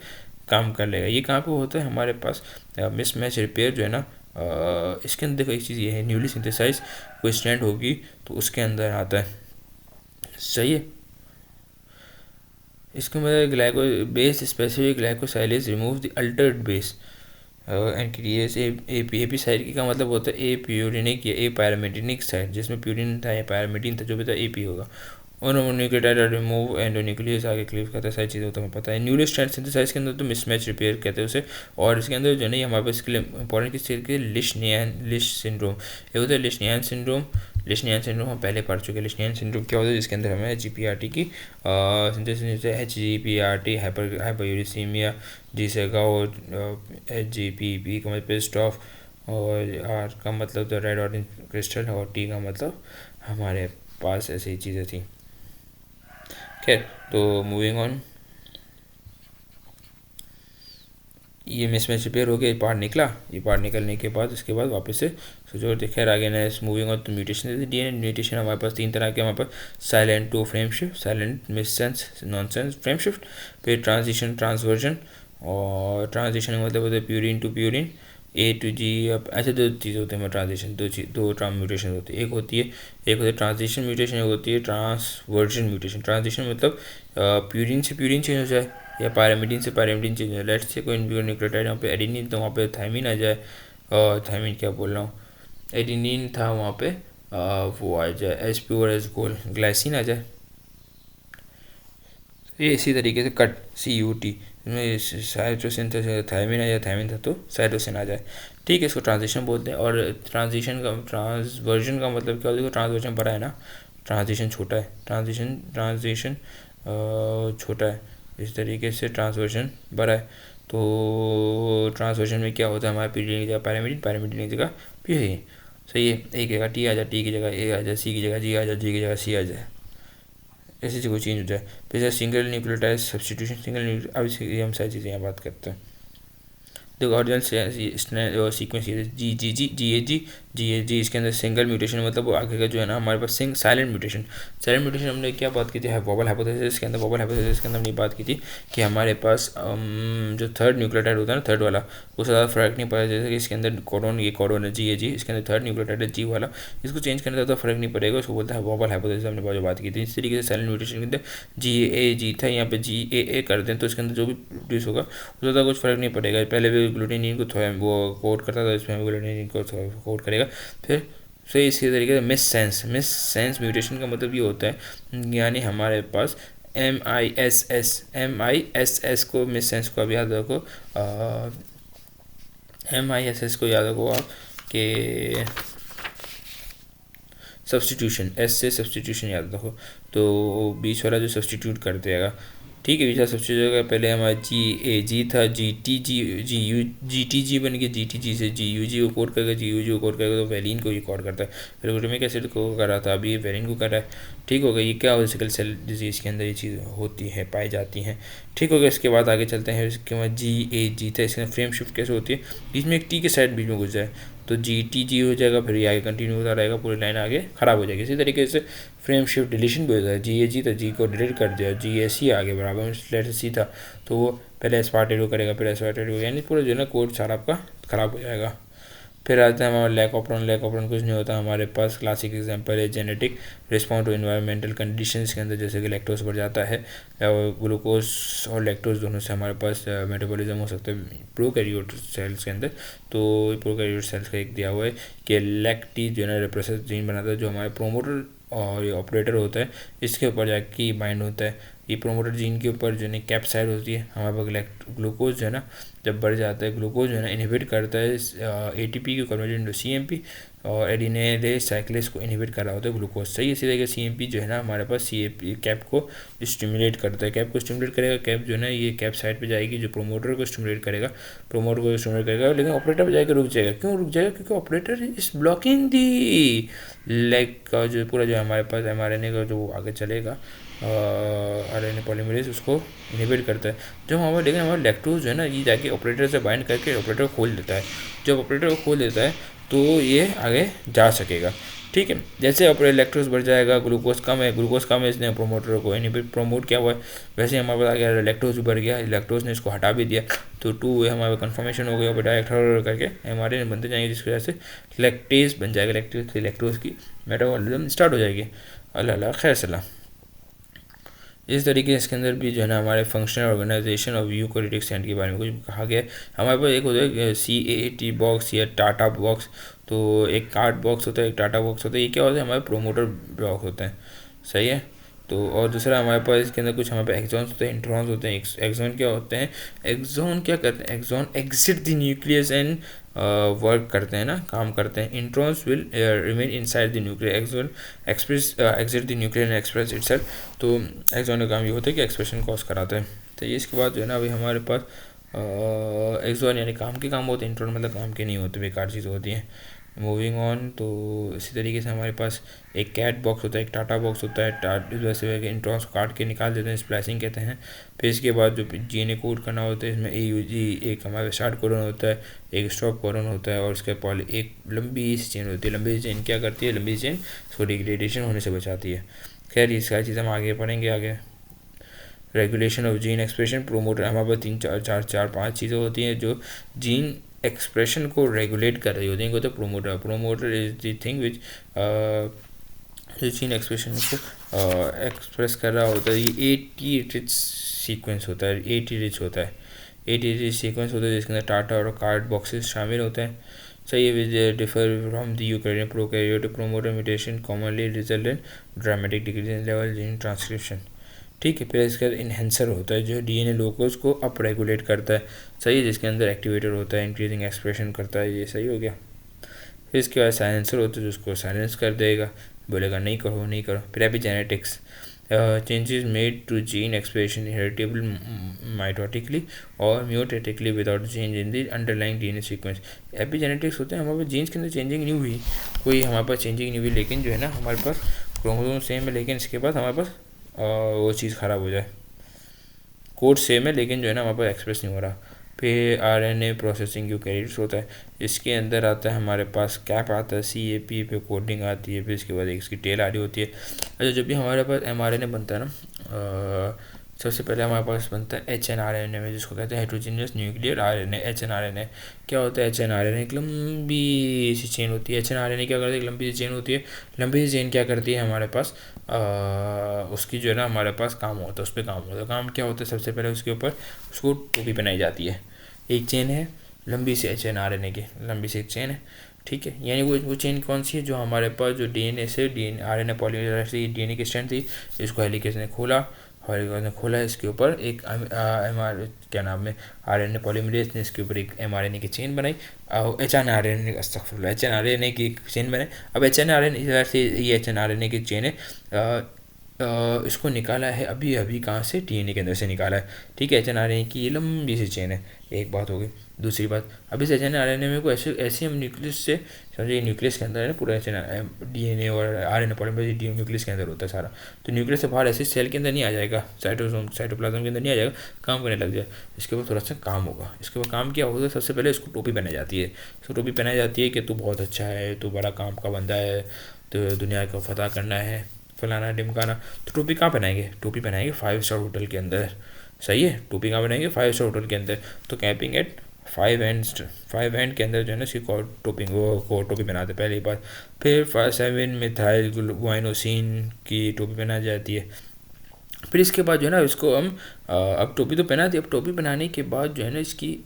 काम कर लेगा। ये कहाँ पे होता है हमारे पास मिसमैच रिपेयर जो है ना, इसके अंदर देखो एक चीज़ ये है, न्यूली सिंथेसाइज कोई स्ट्रैंड होगी तो उसके अंदर आता है, सही है। इसके मतलब glyco base specific glycosylase remove the altered base and creates AP site का मतलब होता है ए प्यूरिनिक या ए पैरामेटिनिक साइड, जिसमें प्यूरिन था या पैरामेटिन था, जो भी था एपी होगा। और न्यूक्लियोटाइड रिमूव एंडोन्यूक्लियस आगे क्लीव करता है, सारी चीज़ें तो हमें पता है। न्यूली स्ट्रैंड सिंथेसाइज के अंदर तो मिसमैच रिपेयर कहते हैं उसे, और इसके अंदर जो नहीं हमारे पास इसके लिए इंपॉर्टेंट किस चीज़ के, लिश सिंड्रोम, ये होता है लिशनियन सिंड्रोम। लिशनियन सिंड्रोम हम पहले पढ़ चुके हैं। लिशनियन सिंड्रोम क्या होता है, जिसके अंदर हमें GPRT की सिंथेसिस HGPRT हाइपरयूरिसीमिया, जी से गाओ, HGPP का मतलब पिस्ट ऑफ, और R का मतलब तो रेड ऑरेंज क्रिस्टल, और T का मतलब हमारे पास ऐसी चीज़ें थी। खैर तो मूविंग ऑन, ये मिसमैच रिपेयर हो गया, ये पार्ट निकला, ये पार्ट निकलने के बाद उसके बाद वापस से जो खैर आगे ना मूविंग और तो म्यूटेशन डीएनए म्यूटेशन हमारे पास 3 तरह के, हमारे पास silent to frame shift, silent missense nonsense frame shift, फिर ट्रांजिशन ट्रांसवर्जन, और ट्रांजिशन मतलब होता है purine to purine, A to G. अब ऐसे 2 चीज़ होते हैं ट्रांजिशन, दो म्यूटेशन होती है, एक होती है ट्रांजिशन म्यूटेशन, एक होती है ट्रांसवर्जन म्यूटेशन। ट्रांजिशन मतलब प्यूरिन से प्यूरिन चेंज हो जाए या पायरामिडीन से पायरामिडीन चेंज हो जाए। लेट्स से कोई न्यूक्लियोटाइड यहाँ पे एडेनिन तो वहाँ पे थायमिन आ जाए, थायमिन क्या बोल रहा हूँ, एडेनिन था वहाँ पे वो आ जाए एस प्योर एस गोल ग्लाइसिन आ जाए। ये इसी तरीके से कट CUT में साइटोसिन था, थायमिन आ जाए, थायमिन था तो साइटोसिन आ जाए। ठीक है, इसको ट्रांजिशन बोलते हैं। और ट्रांजिशन का ट्रांसवर्जन का मतलब क्या होता है, ट्रांसवर्जन बड़ा है ना, ट्रांजिशन छोटा है, ट्रांजिशन छोटा है, इस तरीके से ट्रांसवर्जन बड़ा है। तो ट्रांसवर्जन में क्या होता है, हमारे पीरियड की जगह पैरामिडिन, पैरामिडिन की जगह पीरियड, सही है। एक जगह T आ जाए, T की जगह A आ जाए, C की जगह G आ जाए, G की जगह C आ जाए, ऐसी चीज़ कोई चेंज हो जाए। फिर सिंगल न्यूक्लियोटाइड सब्सटीट्यूशन, अब हम सारी चीज़ें यहाँ बात करते हैं। देखो ओरिजिनल सीक्वेंस ये GAG, इसके अंदर सिंगल म्यूटेशन मतलब वो आगे का जो है ना हमारे पास साइलेंट म्यूटेशन हमने क्या बात की थी, वोबल हाइपोथेसिस के अंदर, वोबल हाइपोथेसिस के अंदर हमने बात की थी कि हमारे पास जो थर्ड न्यूक्लियोटाइड होता है ना, थर्ड वाला, उससे ज़्यादा फर्क नहीं पड़ेगा। जैसे कि इसके अंदर कोडोन, ये कोडोन है GAG, इसके अंदर थर्ड न्यूक्लियोटाइड है G वाला, इसको चेंज करने से ज़्यादा फर्क नहीं पड़ेगा, उसको बोलता है वोबल हाइपोथेसिस, हमने जो बात की थी। इस तरीके से साइलेंट म्यूटेशन के अंदर GAG था, यहाँ पे GAA कर दें तो इसके अंदर जो भी प्रोड्यूस होगा उससे ज़्यादा कुछ फर्क नहीं पड़ेगा। पहले भी ग्लूटेनिन को वो कोड करता था, इसमें ग्लूटेनिन को कोड करेगा। फिर से इसी तरीके से मिस सेंस म्यूटेशन का मतलब ये होता है, यानी हमारे पास MISS को मिस सेंस को अब याद रखो, MISS को याद रखो आप कि सब्सटीट्यूशन, S से सब्सटीट्यूशन याद रखो, तो बीच वाला जो सब्सटीट्यूट कर देगा, ठीक है। बीच सब्सटीट्यूट पहले हमारा GAG था, GTG बन गया, GTG से GUG को कोड करेगा, GUG को कोड करेगा तो वैलिन को ये कोड करता है, फिर ग्लूटामिक एसिड को कर रहा था, अभी ये वैलिन को कर रहा है। ठीक हो गया, ये क्या हो, सिकल सेल डिजीज़ के अंदर ये चीज़ होती है, पाई जाती हैं। ठीक हो गया, इसके बाद आगे चलते हैं। इसके बाद GAG था, इसके अंदर फ्रेम शिफ्ट कैसे होती है, बीच में एक T के साइड बीच में घुस जाए तो GTG हो जाएगा, फिर ये आगे कंटिन्यू होता रहेगा, पूरी लाइन आगे ख़राब हो जाएगी। इसी तरीके से फ्रेम शिफ्ट डिलीशन भी होता है, GAG था, G को डिलीट कर दिया, GAC आगे बराबर में लेटर C था तो वो पहले एस्पार्टेट को करेगा, फिर एस्पार्टेट को, यानी पूरा जो है ना कोड सारा आपका ख़राब हो जाएगा। फिर आता है हमारा लैक ऑपरॉन कुछ नहीं होता, हमारे पास क्लासिक एग्जांपल है genetic response to environmental conditions के अंदर, जैसे कि लैक्टोज बढ़ जाता है, ग्लूकोज और लैक्टोज दोनों से हमारे पास मेटाबॉलिज्म हो सकता है प्रोकैरियोट सेल्स के अंदर। तो प्रोकैरियोट सेल्स का एक दिया हुआ है कि लैक्टी जो है ना रेप्रेसर जीन बनाता है, जो हमारे प्रोमोटर और ये ऑपरेटर होता है, इसके ऊपर जाके बाइंड होता है। ये प्रोमोटर जीन के ऊपर जो है कैप्साइड होती है, हमारे पास ग्लूकोज जो है ना जब बढ़ जाता है, ग्लूकोज जो है ना इनहिबिट करता है ATP को कन्वर्ट इनटू CMP, और एडिनिलेज साइक्लेज को इनहिबिट कर रहा होता है ग्लूकोज, सही। इसी तरह CMP जो है ना हमारे पास कैप को स्टिमुलेट करता है, कैप को स्टिमुलेट करेगा, कैप जो है ना ये कैप साइड पे जाएगी जो प्रोमोटर को स्टिमुलेट करेगा, लेकिन ऑपरेटर पे जाकर रुक जाएगा। क्यों रुक जाएगा, क्योंकि operator is blocking the leg का जो पूरा जो हमारे पास mRNA का जो आगे चलेगा RNA पॉलीमरेज उसको इनहिबिट करता है। जब हमारे लेकिन हमारा लैक्टोज जो है ना ये जाके ऑपरेटर से बाइंड करके ऑपरेटर को खोल देता है, जब ऑपरेटर को खोल देता है तो ये आगे जा सकेगा। ठीक है, जैसे ऑपरेटर लैक्टोज बढ़ जाएगा, ग्लूकोज कम है इसने प्रोमोटर को इनहिबिट प्रोमोट किया हुआ है, वैसे हमारे पास आ गया लैक्टोज भी बढ़ गया, लैक्टोज ने इसको हटा भी दिया तो 2 वे हमारे कन्फर्मेशन हो गया, डायरेक्ट करके हमारे बनते जाएंगे, जिसकी वजह से लैक्टेज बन जाएगा, लैक्टोज की मेटाबॉलिज्म स्टार्ट हो जाएगी। अल्लाह खैर सलाह। इस तरीके से इसके अंदर भी जो है ना हमारे फंक्शनल ऑर्गेनाइजेशन और यूकैरियोटिक सेल के बारे में कुछ कहा गया है। हमारे पास एक होता है CAT बॉक्स या टाटा बॉक्स, तो एक कार्ड बॉक्स होता है, एक टाटा बॉक्स होता है। ये क्या होता है, हमारे प्रोमोटर ब्लॉक होते हैं, सही है। तो और दूसरा हमारे पास इसके अंदर कुछ हमारे पास एक्सॉन्स होते हैं, इंट्रॉन्स होते हैं। एक्सॉन क्या होते हैं, एक्सॉन क्या करते हैं, exon exit the nucleus and work करते हैं ना, काम करते हैं। Introns will remain inside the nucleus, exon express exit the nucleus and express itself. तो एक्सॉन का काम ये होता है कि एक्सप्रेशन कॉज कराते हैं। तो ये इसके बाद जो है ना अभी हमारे पास एक्सॉन यानी काम के काम होते हैं, इंट्रॉन मतलब काम के नहीं होते, बेकार चीज़ होती हैं। मूविंग ऑन, तो इसी तरीके से हमारे पास एक कैट बॉक्स होता है, एक टाटा बॉक्स होता है, इस वजह से इंट्रॉन्स को काट के निकाल देते हैं, स्प्लाइसिंग कहते हैं। फिर इसके बाद जो जीने कोड करना होता है, इसमें AUG एक हमारा स्टार्ट कोडन होता है, एक स्टॉप कोडन होता है, और उसके पॉली एक लंबी सी चेन होती है। लंबी चेन क्या करती है, लंबी चेन इसको डिग्रेडेशन होने से बचाती है। खैर ये सारी चीज़ें हम आगे पढ़ेंगे आगे। Regulation of gene expression, promoter, हमारे पास 3 4 5 चीज़ें होती हैं जो जीन एक्सप्रेशन को रेगुलेट कर रही होती हैं। तो promoter, promoter is the thing which जो जीन एक्सप्रेशन को एक्सप्रेस कर रहा होता है। ये 80 रिच सीक्वेंस होता है, 80 रिच होता है, 80 रिच सीक्वेंस होता है, जिसके अंदर टाटा और कार्ड बॉक्सेस शामिल होते हैं। सही है, विच differ from the eukaryote prokaryote promoter mutation commonly result in dramatic decrease in level gene transcription. ठीक है, फिर इसका इन्हेंसर होता है जो DNA लोकोस को अप रेगुलेट करता है। सही है, जिसके अंदर एक्टिवेटर होता है, इंक्रीजिंग एक्सप्रेशन करता है। ये सही हो गया। फिर इसके बाद साइलेंसर होता है, जिसको साइलेंस कर देगा, बोलेगा नहीं करो नहीं करो। फिर epigenetics, changes made to gene expression heritable mitotically और meiotically without change in the underlying DNA sequence. Epigenetics होते हैं हमारे पास जीन्स के अंदर चेंजिंग नहीं हुई, कोई हमारे पास चेंजिंग नहीं हुई, लेकिन जो है ना हमारे पास क्रोमोसोम सेम है, लेकिन इसके बाद हमारे पास वो चीज़ ख़राब हो जाए, कोड सेम है लेकिन जो है ना हमारे पास एक्सप्रेस नहीं हो रहा। फिर RNA प्रोसेसिंग यूकैरियोट्स होता है, इसके अंदर आता है हमारे पास कैप आता है, CAP पे कोडिंग आती है। फिर इसके बाद एक इसकी टेल आ रही होती है। अच्छा, जब भी हमारे पास mRNA बनता है ना, सबसे पहले हमारे पास बनता है HNRNA में, जिसको कहते हैं हेट्रोजीनियस न्यूक्लियर RNA। HNRNA क्या होता है, HNRNA एक लंबी सी चेन होती है। HNRNA क्या करती है, एक लंबी सी चेन होती है। लंबी सी चेन क्या करती है हमारे पास, उसकी जो है ना हमारे पास काम होता है, उस पर काम होता है। काम क्या होता है, सबसे पहले उसके ऊपर उसको टोपी पहनाई जाती है। एक चेन है लंबी सी HNRNA की, लंबी सी एक चेन है। ठीक है, यानी वो चेन कौन सी है, जो हमारे पास जो DNA से RNA पॉलीमरेज से DNA की स्ट्रैंड थी, इसको हेलिकेज ने खोला, हेलिकेज ने खोला, इसके ऊपर एक क्या नाम है RNA पॉलीमरेज ने इसके ऊपर एक mRNA की चेन बनाई, HNRNA की चेन बनाई। अब HNRNA से ये HNRNA की चेन है, इसको निकाला है अभी अभी कहाँ से, DNA के अंदर से निकाला है। ठीक है, HNRNA की ये लंबी सी चेन है, एक बात हो गई। दूसरी बात, अब इस HNRNA में को ऐसे हम न्यूक्लियस से समझिए, न्यूक्लियस के अंदर है ना पूरा DNA और RNA पॉलीमरेज न्यूक्लियस के अंदर होता है सारा। तो न्यूक्लियस से बाहर ऐसे सेल के अंदर नहीं आ जाएगा, साइटोप्लाज्म के अंदर नहीं आ जाएगा, काम करने लग जाए। इसके बाद थोड़ा सा काम होगा। इसके बाद काम क्या होगा, सबसे पहले इसको टोपी पहनाई जाती है। इसको टोपी पहनाई जाती है कि तू बहुत अच्छा है, तू बड़ा काम का बंदा है, तो दुनिया को फतह करना है, फलाना ढिमकाना। तो टोपी कहाँ पहनाएंगे, टोपी पहनाएंगे 5 स्टार होटल के अंदर। सही है, टोपी कहाँ बनाएंगे, 5 स्टार होटल के अंदर। तो कैंपिंग एट 5 एंड के अंदर जो है ना इसकी टोपी पहनाते पहली बात। फिर 7 मिथाइल गुआइनोसिन की टोपी पहनाई जाती है। फिर इसके बाद जो है ना इसको हम अब टोपी तो पहना दी, अब टोपी पहनाने के बाद जो है ना इसकी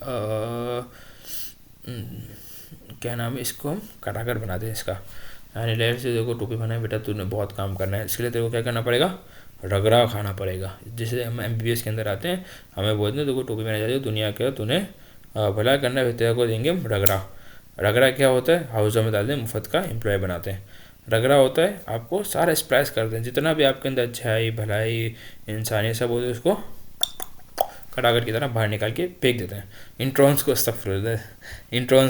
क्या नाम है, इसको हम कटाकर बनाते हैं इसका। यानी लेयर से देखो टोपी बनाए बेटा, तूने बहुत काम करना है, इसके लिए तेरे को क्या करना पड़ेगा, रगड़ा खाना पड़ेगा। जैसे हम MBBS के अंदर आते हैं, हमें बोलते हैं देखो टोपी पहनाई जाती है, दुनिया का तूने भला करना है, तेरे को देंगे हम रगड़ा। रगड़ा क्या होता है, हाउसा में डालते हैं, मुफ्त का एम्प्लॉय बनाते हैं। रगड़ा होता है आपको सारा स्प्लाइस करते हैं, जितना भी आपके अंदर अच्छाई भलाई इंसानियत सब होते हैं, उसको कटाकर की तरह बाहर निकाल के फेंक देते हैं। इंट्रॉन्स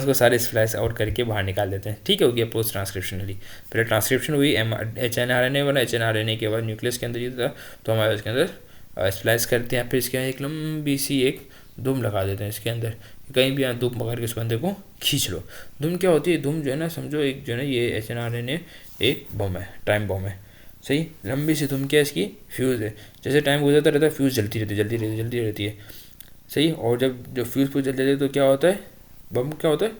को सारे स्प्लाइस आउट करके बाहर निकाल देते हैं। ठीक है, हो गया पोस्ट ट्रांसक्रिप्शनली। पहले ट्रांसक्रिप्शन हुई, HNRNA बना, HNRNA के बाद न्यूक्लियस के अंदर ये था, तो हमारे इसके अंदर स्प्लाइस करते हैं। फिर इसके एक लंबी सी एक धुम लगा देते हैं इसके अंदर, कहीं भी यहाँ धूप पकड़ के उस बंदे को खींच लो। धुम क्या होती है, धुम जो है ना समझो एक जो है ना ये HNRNA एक बम है, टाइम बम है। सही, लंबी सी धुम क्या है, इसकी फ्यूज़ है। जैसे टाइम गुजरता रहता है फ्यूज़ जलती रहती है। सही, और जब फ्यूज़ जल जाती है तो क्या होता है, बम क्या होता है,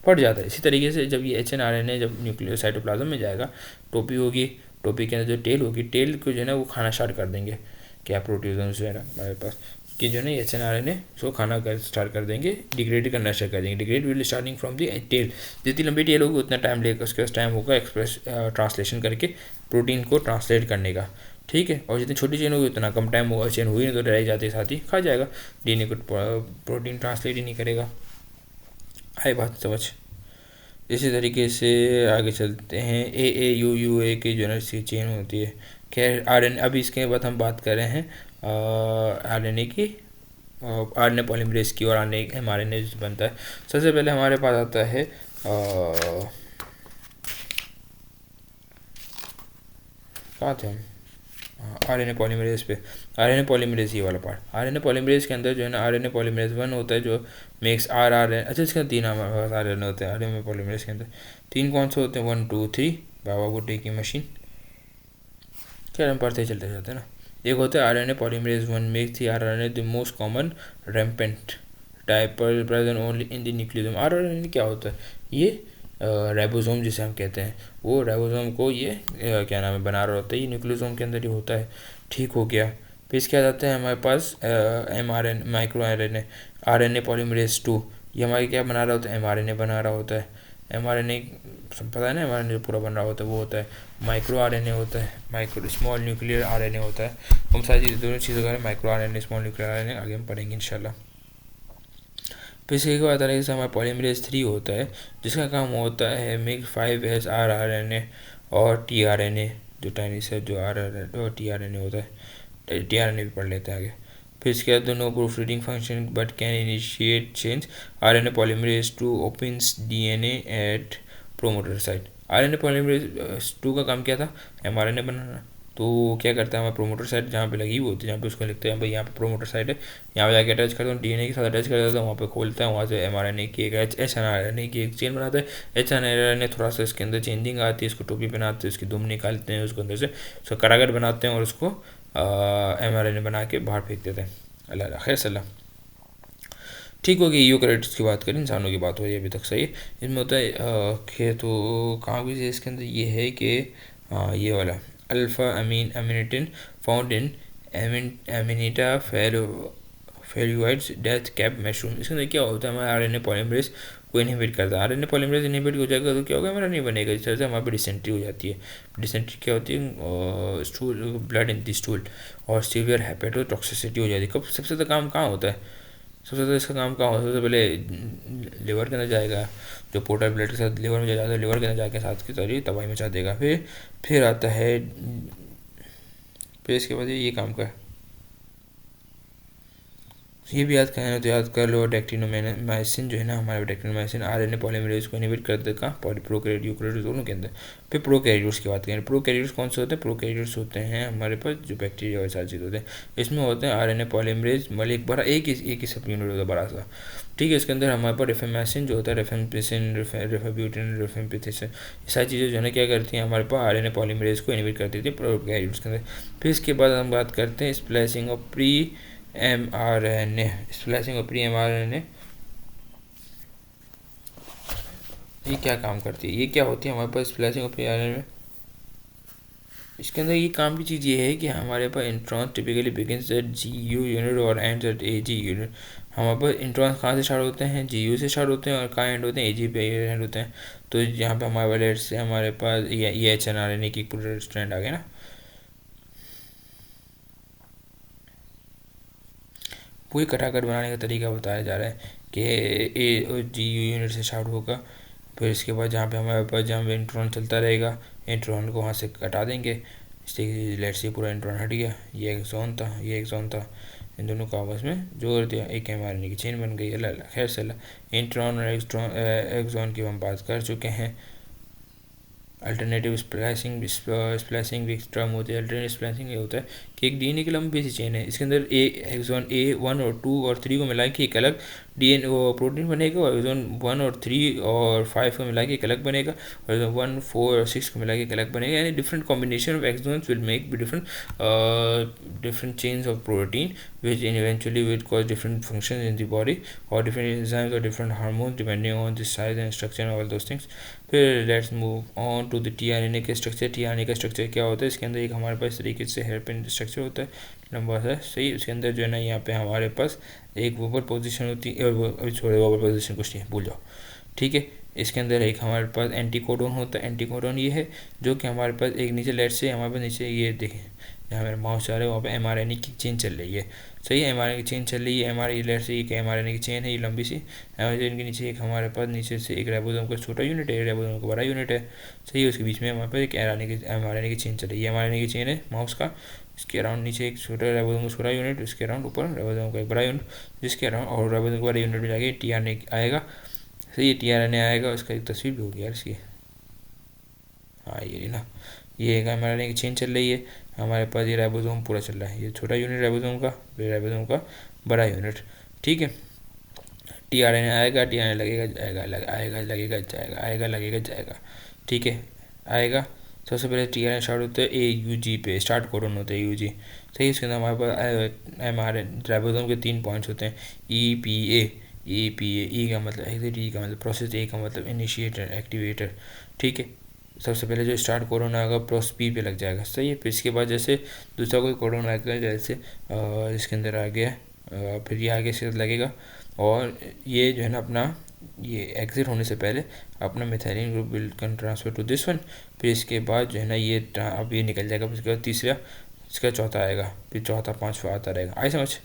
फट जाता है। इसी तरीके से जब ये HNRNA जब न्यूक्लियर साइटोप्लाज्म में जाएगा, टोपी होगी, टोपी के अंदर जो टेल होगी, टेल को जो है ना वो खाना स्टार्ट कर देंगे, क्या प्रोटीजम्स जो है ना हमारे पास कि जो है ना HNRNA उसको खाना स्टार्ट कर देंगे, डिग्रेड करना स्टार्ट कर देंगे। Degrade will starting from the tail, जितनी लंबी टेल होगी उतना टाइम लेकर उसके पास टाइम होगा एक्सप्रेस ट्रांसलेशन करके प्रोटीन को ट्रांसलेट करने का। ठीक है, और जितनी छोटी चेन होगी उतना कम टाइम होगा, चेन हुई नहीं तो डराई जाते साथ ही खा जाएगा, DNA को प्रोटीन ट्रांसलेट ही नहीं करेगा। आई बात समझ। इसी तरीके से आगे चलते हैं, AAUUA की जो है सी चेन होती है। खैर RNA, अभी इसके बाद हम बात कर रहे हैं RNA की, RNA पॉलीमरेज की, और RNA mRNA बनता है। सबसे पहले हमारे पास आता है कहाँ थे हम? RNA पॉलीमरेज पे। RNA पॉलीमरेज, ये वाला पार्ट। RNA पॉलीमरेज के अंदर जो है ना RNA पॉलीमरेज 1 होता है जो मेक्स RRN, अच्छा इसके 3 RNA होते हैं RNA पॉलीमरेज के अंदर। 3 कौन से होते हैं? 1 2 3, बाबा बुड्ढे की मशीन। क्या हम पढ़ते चलते जाते हैं ना। एक होता है RNA polymerase 1 makes the RNA the most common rampant type present only in the nucleosome. RNA क्या होता है? ये राइबोसोम जिसे हम कहते हैं, वो राइबोसोम को ये क्या नाम है बना रहा होता है, ये न्यूक्लियोसोम के अंदर ही होता है। ठीक हो गया। फिर इसके आ जाते हैं हमारे पास mRNA माइक्रो RNA पॉलीमरेज 2। ये हमारे क्या बना रहा होता है? mRNA बना रहा होता है। mRNA पता है ना, mRNA जो पूरा बन रहा होता है वो होता है माइक्रो RNA होता है, माइक्रो स्मॉल न्यूक्लियर RNA होता है। हम सारी चीज़ें दोनों चीज़ों का micro RNA small nuclear RNA आगे हम पढ़ेंगे इंशाल्लाह। फिर इसके बाद तरीके से हमारा पॉलीमरेज 3 होता है जिसका काम होता है मेक 5s rRNA और tRNA, जो टाइनी से जो RRNA और tRNA होता है, tRNA भी पढ़ लेते हैं आगे। फिर इसके बाद no proof reading function but can initiate change. RNA polymerase 2 opens DNA at promoter site. RNA polymerase 2 का काम क्या था? mRNA बनाना। तो क्या करता है हमारा प्रोमोटर साइट जहाँ पे लगी हुई होती है, जहाँ पे उसको लिखते हैं भाई यहाँ पे प्रोमोटर साइट है, यहाँ पे जाके अटैच करता हूँ DNA के साथ अटैच कर देता हूँ, वहाँ पे खोलता है, वहाँ से mRNA की एक HNRNA की एक चेन बनाता है। HNRNA थोड़ा सा इसके अंदर चेंजिंग आती है, इसको टोपी पहनाते हैं, उसकी दुम निकालते हैं, उसको अंदर से उसका करागट बनाते हैं और उसको mRNA बना के बाहर फेंक देते हैं। अल्लाह खैर सल्ला। ठीक होगी। यूकैरियोट्स की बात करें, इंसानों की बात हो रही है अभी तक, सही है। इसमें होता है तो कहाँ भी इसके अंदर ये है कि ये वाला alpha amanitin found in amanita phalloides death cap mushroom. इसके अंदर क्या होता है? हमारा RNA पॉलीमरेज को इनहिबिट करता है। RNA पॉलीमरेज इनहिबिट हो जाएगा तो क्या होगा? हमारा नहीं बनेगा, जिस तरह से हमारे पे डिसेंट्री हो जाती है। डिसेंट्री क्या होती है? Stool, blood in the stool, और सीवियर हेपेटोटॉक्सिसिटी हो जाती है। कब सबसे ज़्यादा काम कहाँ होता है? सबसे ज़्यादा इसका काम कहाँ होता है? सबसे पहले लिवर के अंदर जाएगा, जो पोर्टल ब्लड के साथ लिवर में जाता है, लिवर के अंदर जाके साथ की सारी तबाही मचा देगा। फिर आता है, फिर इसके बाद ये काम का ये भी याद करना तो याद कर लो। डेक्टिनोमाइसिन जो है ना, हमारा डेक्टिनोमाइसिन RNA पॉलीमरेज को इनहिबिट कर देगा प्रोकैरियोट यूकैरियोट दोनों के अंदर। फिर प्रोकैरियोट्स की बात करें। प्रोकैरियोट्स कौन से होते हैं? प्रोकैरियोट्स होते हैं हमारे पास जो बैक्टीरिया और सारी चीज़ होते हैं। इसमें होते हैं RNA पॉलीमरेज मतलब एक बड़ा एक ही सब यूनिट होता है बड़ा सा। ठीक है। इसके अंदर हमारे पास रिफेमाइसिन जो होता है, रिफेम्पिसिन, रिफेब्यूटिन, रिफेम्पिथिसिन, ये सारी चीज़ें जो है ना क्या करती हैं? हमारे पास RNA पॉलीमरेज को इनहिबिट कर देती है प्रोकैरियोट्स के अंदर। फिर इसके बाद हम बात करते हैं splicing of pre mRNA। Splicing of pre mRNA ये क्या काम करती है? ये क्या होती है हमारे पास स्प्लाइसिंग ऑफ प्री mRNA में? इसके अंदर ये काम की चीज़ ये है कि हमारे पास intron typically begins at GU unit और एंड्स एट AG यूनिट। हमारे पास इंट्रॉन कहाँ से स्टार्ट होते हैं? GU से स्टार्ट होते हैं और कहाँ एंड होते हैं? AG पे एंड होते हैं। तो यहाँ पे हमारे वाले से हमारे पास ये HNRNA की पूरे स्ट्रैंड आ गए ना। पूरी कटाकट बनाने का तरीका बताया जा रहा है कि GU यूनिट से स्टार्ट होगा। फिर इसके बाद जहाँ पे हमारे पास जहाँ पे इंट्रॉन चलता रहेगा, इंट्रॉन को वहाँ से कटा देंगे। इससे लेट से पूरा इंट्रॉन हट गया, ये एक्सॉन था, ये एक्सॉन था, इन दोनों को आपस में जोड़ दिया, एक mRNA की चेन बन गई। अल्लाह खैर से इंट्रॉन और एक्सॉन की हम बात कर चुके हैं। अल्टरनेटिव स्प्लाइसिंग भी टर्म होती है। अल्टरनेटिव स्प्लाइसिंग ये होता है कि एक DNA की लंबी सी चेन है, इसके अंदर एक्सॉन A1 और 2 और 3 को मिला के एक अलग DNA वो प्रोटीन बनेगा, और एक्सॉन 1 और 3 और 5 को मिला के एक अलग बनेगा, और एक्सॉन 1, 4 और 6 को मिला के एक अलग बनेगा। यानी different combination of exons will make different chains of protein which eventually will cause different functions in the body or different enzymes or different hormones depending on the size and structure and all those things. फिर let's move on to the tRNA के structure. tRNA का structure क्या होता है? इसके अंदर एक हमारे पास तरीके से हेयरपिन स्ट्रक्चर होता है, लंबा सा, सही। उसके अंदर जो है ना यहाँ पे हमारे पास एक वोबल पोजीशन होती है, और अभी छोड़े वोबल पोजीशन कुछ नहीं, भूल जाओ, ठीक है। इसके अंदर एक हमारे पास एंटीकोडोन होता है। एंटीकोडोन ये है जो कि हमारे पास एक नीचे लेट से हमारे पास नीचे ये देखें, जहाँ मेरा माउस जा रहा है वहाँ पे mRNA की चेन चल रही है, सही है। mRNA की चेन चल रही है, mRNA लेट से एक mRNA की चेन है, ये लंबी सी चेन के नीचे एक हमारे पास नीचे से एक राइबोसोम का छोटा यूनिट है, राइबोसोम का बड़ा यूनिट है, सही है। उसके बीच में हमारे पास एक mRNA की चेन चल रही है, mRNA की चेन है माउस का। इसके अराउंड नीचे एक छोटा राइबोसोम का छोटा यूनिट, इसके अराउंड ऊपर राइबोसोम का एक बड़ा यूनिट, जिसके अराउंड और राइबोसोम का बड़ा यूनिट में जाके tRNA आएगा, सही है। tRNA आएगा, उसका एक तस्वीर भी होगी यार इसकी, हाँ ये ना, ये एक hMRNA की चेन चल रही है, हमारे पास ये राइबोसोम पूरा चल रहा है, ये छोटा यूनिट राइबोसोम का, फिर राइबोसोम का बड़ा यूनिट। ठीक है, टीआरएनए आएगा, टीआरएनए लगेगा जाएगा, आएगा लगेगा जाएगा, आएगा लगेगा जाएगा। ठीक है, आएगा। सबसे पहले टीआरएनए स्टार्ट होते हैं AUG पे, स्टार्ट कोडन होते हैं AUG। सही, इसके अंदर हमारे पास एमआरएन राइबोसोम के 3 पॉइंट्स होते हैं, EPA, EPA, ई का मतलब एग्जिट, ई का मतलब प्रोसेस, ए का मतलब इनिशिएटर एक्टिवेटर। ठीक है, सबसे पहले जो स्टार्ट कोडन आएगा प्रोसेस पी पे लग जाएगा। सही है, फिर इसके बाद जैसे दूसरा कोई कोडन आएगा, जैसे इसके अंदर आ गया, फिर ये आगे से लगेगा, और ये जो है ना अपना ये एग्जिट होने से पहले अपना methylene group will can transfer to this one. फिर इसके बाद जो है ना ये अब ये निकल जाएगा, फिर इसके बाद तीसरा, इसका चौथा आएगा, फिर चौथा पांचवा आता रहेगा। आई समझ?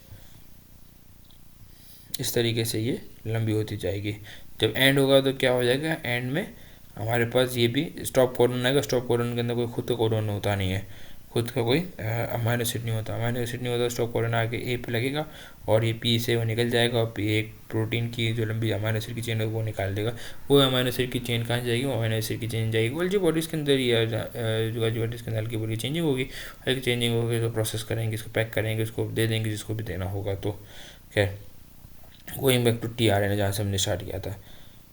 इस तरीके से ये लंबी होती जाएगी। जब एंड होगा तो क्या हो जाएगा, एंड में हमारे पास ये भी स्टॉप कोडन आएगा। स्टॉप कोडन के अंदर कोई खुद का कोडन होता नहीं है, खुद का कोई अमाइनो एसिड नहीं होता, अमाइनो एसिड नहीं होता, स्टॉप कोडन आके ए पे लगेगा, और ये पी से वो निकल जाएगा, और एक प्रोटीन की जो लंबी अमाइनो एसिड की चेन है वो निकाल देगा। वो अमाइनो एसिड की चेन कहाँ जाएगी, वो अमाइनो एसिड की चेन जाएगी गोल्जी बॉडीज़ के अंदर, या जो गोल्जी बॉडीज़ के अंदर हल्की बड़ी चेंजिंग होगी, हल्की चेंजिंग होगी तो प्रोसेस करेंगे, इसको पैक करेंगे, इसको दे देंगे जिसको भी देना होगा। तो खैर, गोइंग बैक टू टीआरएनए जहाँ से हमने स्टार्ट किया था।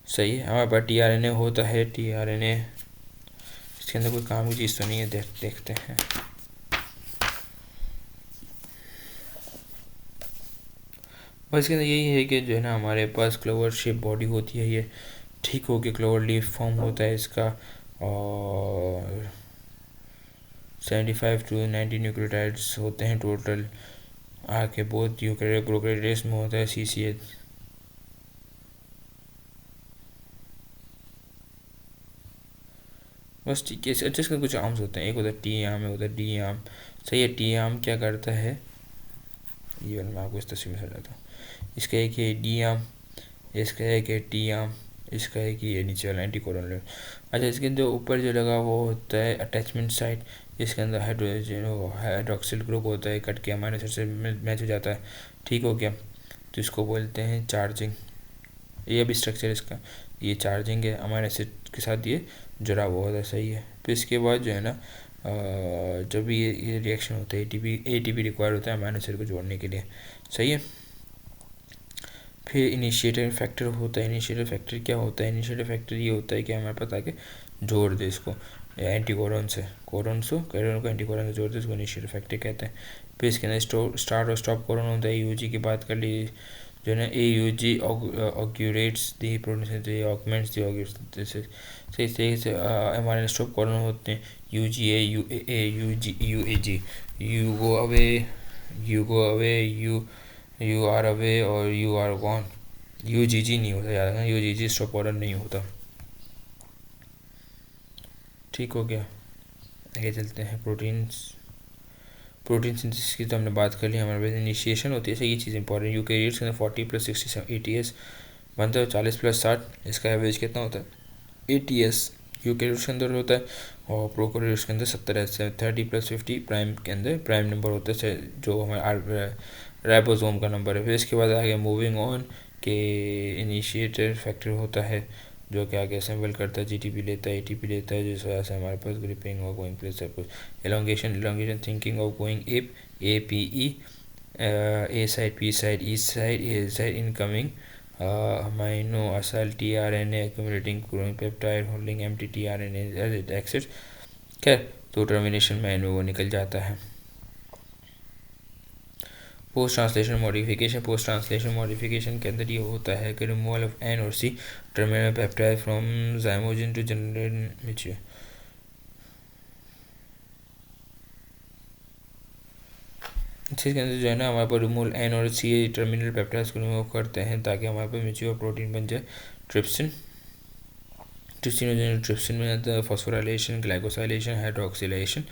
सही है, हमारे पास टीआरएनए होता है। टीआरएनए इसके अंदर कोई काम की चीज़ तो नहीं है, देखते हैं। बस इसके अंदर यही है कि जो है ना हमारे पास क्लोवर शेप बॉडी होती है, ये ठीक हो के क्लोवर लीफ फॉर्म होता है इसका, और 75 to 90 न्यूक्लियोटाइड्स होते हैं टोटल। आके बहुत यूकैरियोटिक प्रोकैरियोट्स में होता है CCH। बस ठीक है, अच्छा इसके कुछ आर्म्स होते हैं, एक उधर टी आर्म है, उधर डी आर्म। सही है, टी आर्म क्या करता है, ये मैं आपको इस तस्वीर में समझाता हूँ। इसका एक है डी आर्म, इसका एक है टी आर्म, इसका एक ही है नीचे वाला एंटी कोरोनल। अच्छा, इसके जो ऊपर जो लगा वो होता है अटैचमेंट साइट, इसके अंदर हाइड्रोजन हाइड्रोक्सिल ग्रुप होता है, कट के अमाइनो एसिड से मैच हो जाता है। ठीक हो गया, तो इसको बोलते हैं चार्जिंग। ये भी स्ट्रक्चर इसका, ये चार्जिंग है, अमाइनो एसिड के साथ ये जुड़ा हुआ होता है। सही है, फिर इसके बाद जो है ना जब ये रिएक्शन होता है ATP रिक्वायर होता है अमाइनो एसिड को जोड़ने के लिए। सही है, फिर इनिशिएटर फैक्टर होता है। इनिशिएटर फैक्टर क्या होता है, इनिशिएटर फैक्टर ये होता है कि हमें पता है कि जोड़ दे इसको एंटी कोडन से, कोडन को एंटी कोडन से जोड़ दे, इसको इनिशिएटर फैक्टर कहते हैं। फिर इसके अंदर स्टार्ट और स्टॉप कोडन होता है। AUG की बात कर ली, जो है ना AUG ऑक्यूरेट्स दी प्रोटीन, ऑगमेंट्स दी ऑक्यूरेट्स। सही तरीके से एमआरएनए स्टॉप कोडन होते हैं UGA, UAA, UAG, you go away, you are away, और यू आर गॉन। UGG नहीं होता, याद रखना, UGG स्टॉप कोडन नहीं होता। ठीक हो गया, आगे चलते हैं। प्रोटीन सिंथेसिस की तो हमने बात कर ली, हमारे पास इनिशिएशन होती है। ये चीज़ इंपॉर्टेंट, यूकैरियोट्स के अंदर 40 + 60 ATS बनता है, 40 + 60 इसका एवरेज कितना होता है ATS यूकैरियोट्स के अंदर होता है, और प्रोकैरियोट्स के अंदर 70 है। 30 + 50 प्राइम के अंदर प्राइम नंबर होता है, जो हमारे राइबोसोम का नंबर है। फिर इसके बाद आगे मूविंग ऑन के इनिशिएटर फैक्टर होता है, जो कि आगे असेंबल करता है, GTP लेता है, ATP लेता है, जिस वजह से हमारे पास ग्रिपिंग और गोइंग प्लेस सब कुछ। Elongation thinking of going APE, A side, P side, E side, A side, incoming amino असल tRNA accumulating growing peptide holding empty tRNA as it exits। खैर, तो टर्मिनेशन में वो निकल जाता है। Post translation modification, post translation modification के अंदर ये होता है कि रिमूवल ऑफ N और C terminal peptide from zymogen to generate mature. इसके अंदर जो है ना हमारे पास रिमूवल N और C टर्मिनल पेप्टाइड्स को रिमूव करते हैं, ताकि हमारे पास मिच्योर प्रोटीन बन जाए ट्रिप्सिन। ट्रिप्सिन में आता है phosphorylation, glycosylation, hydroxylation,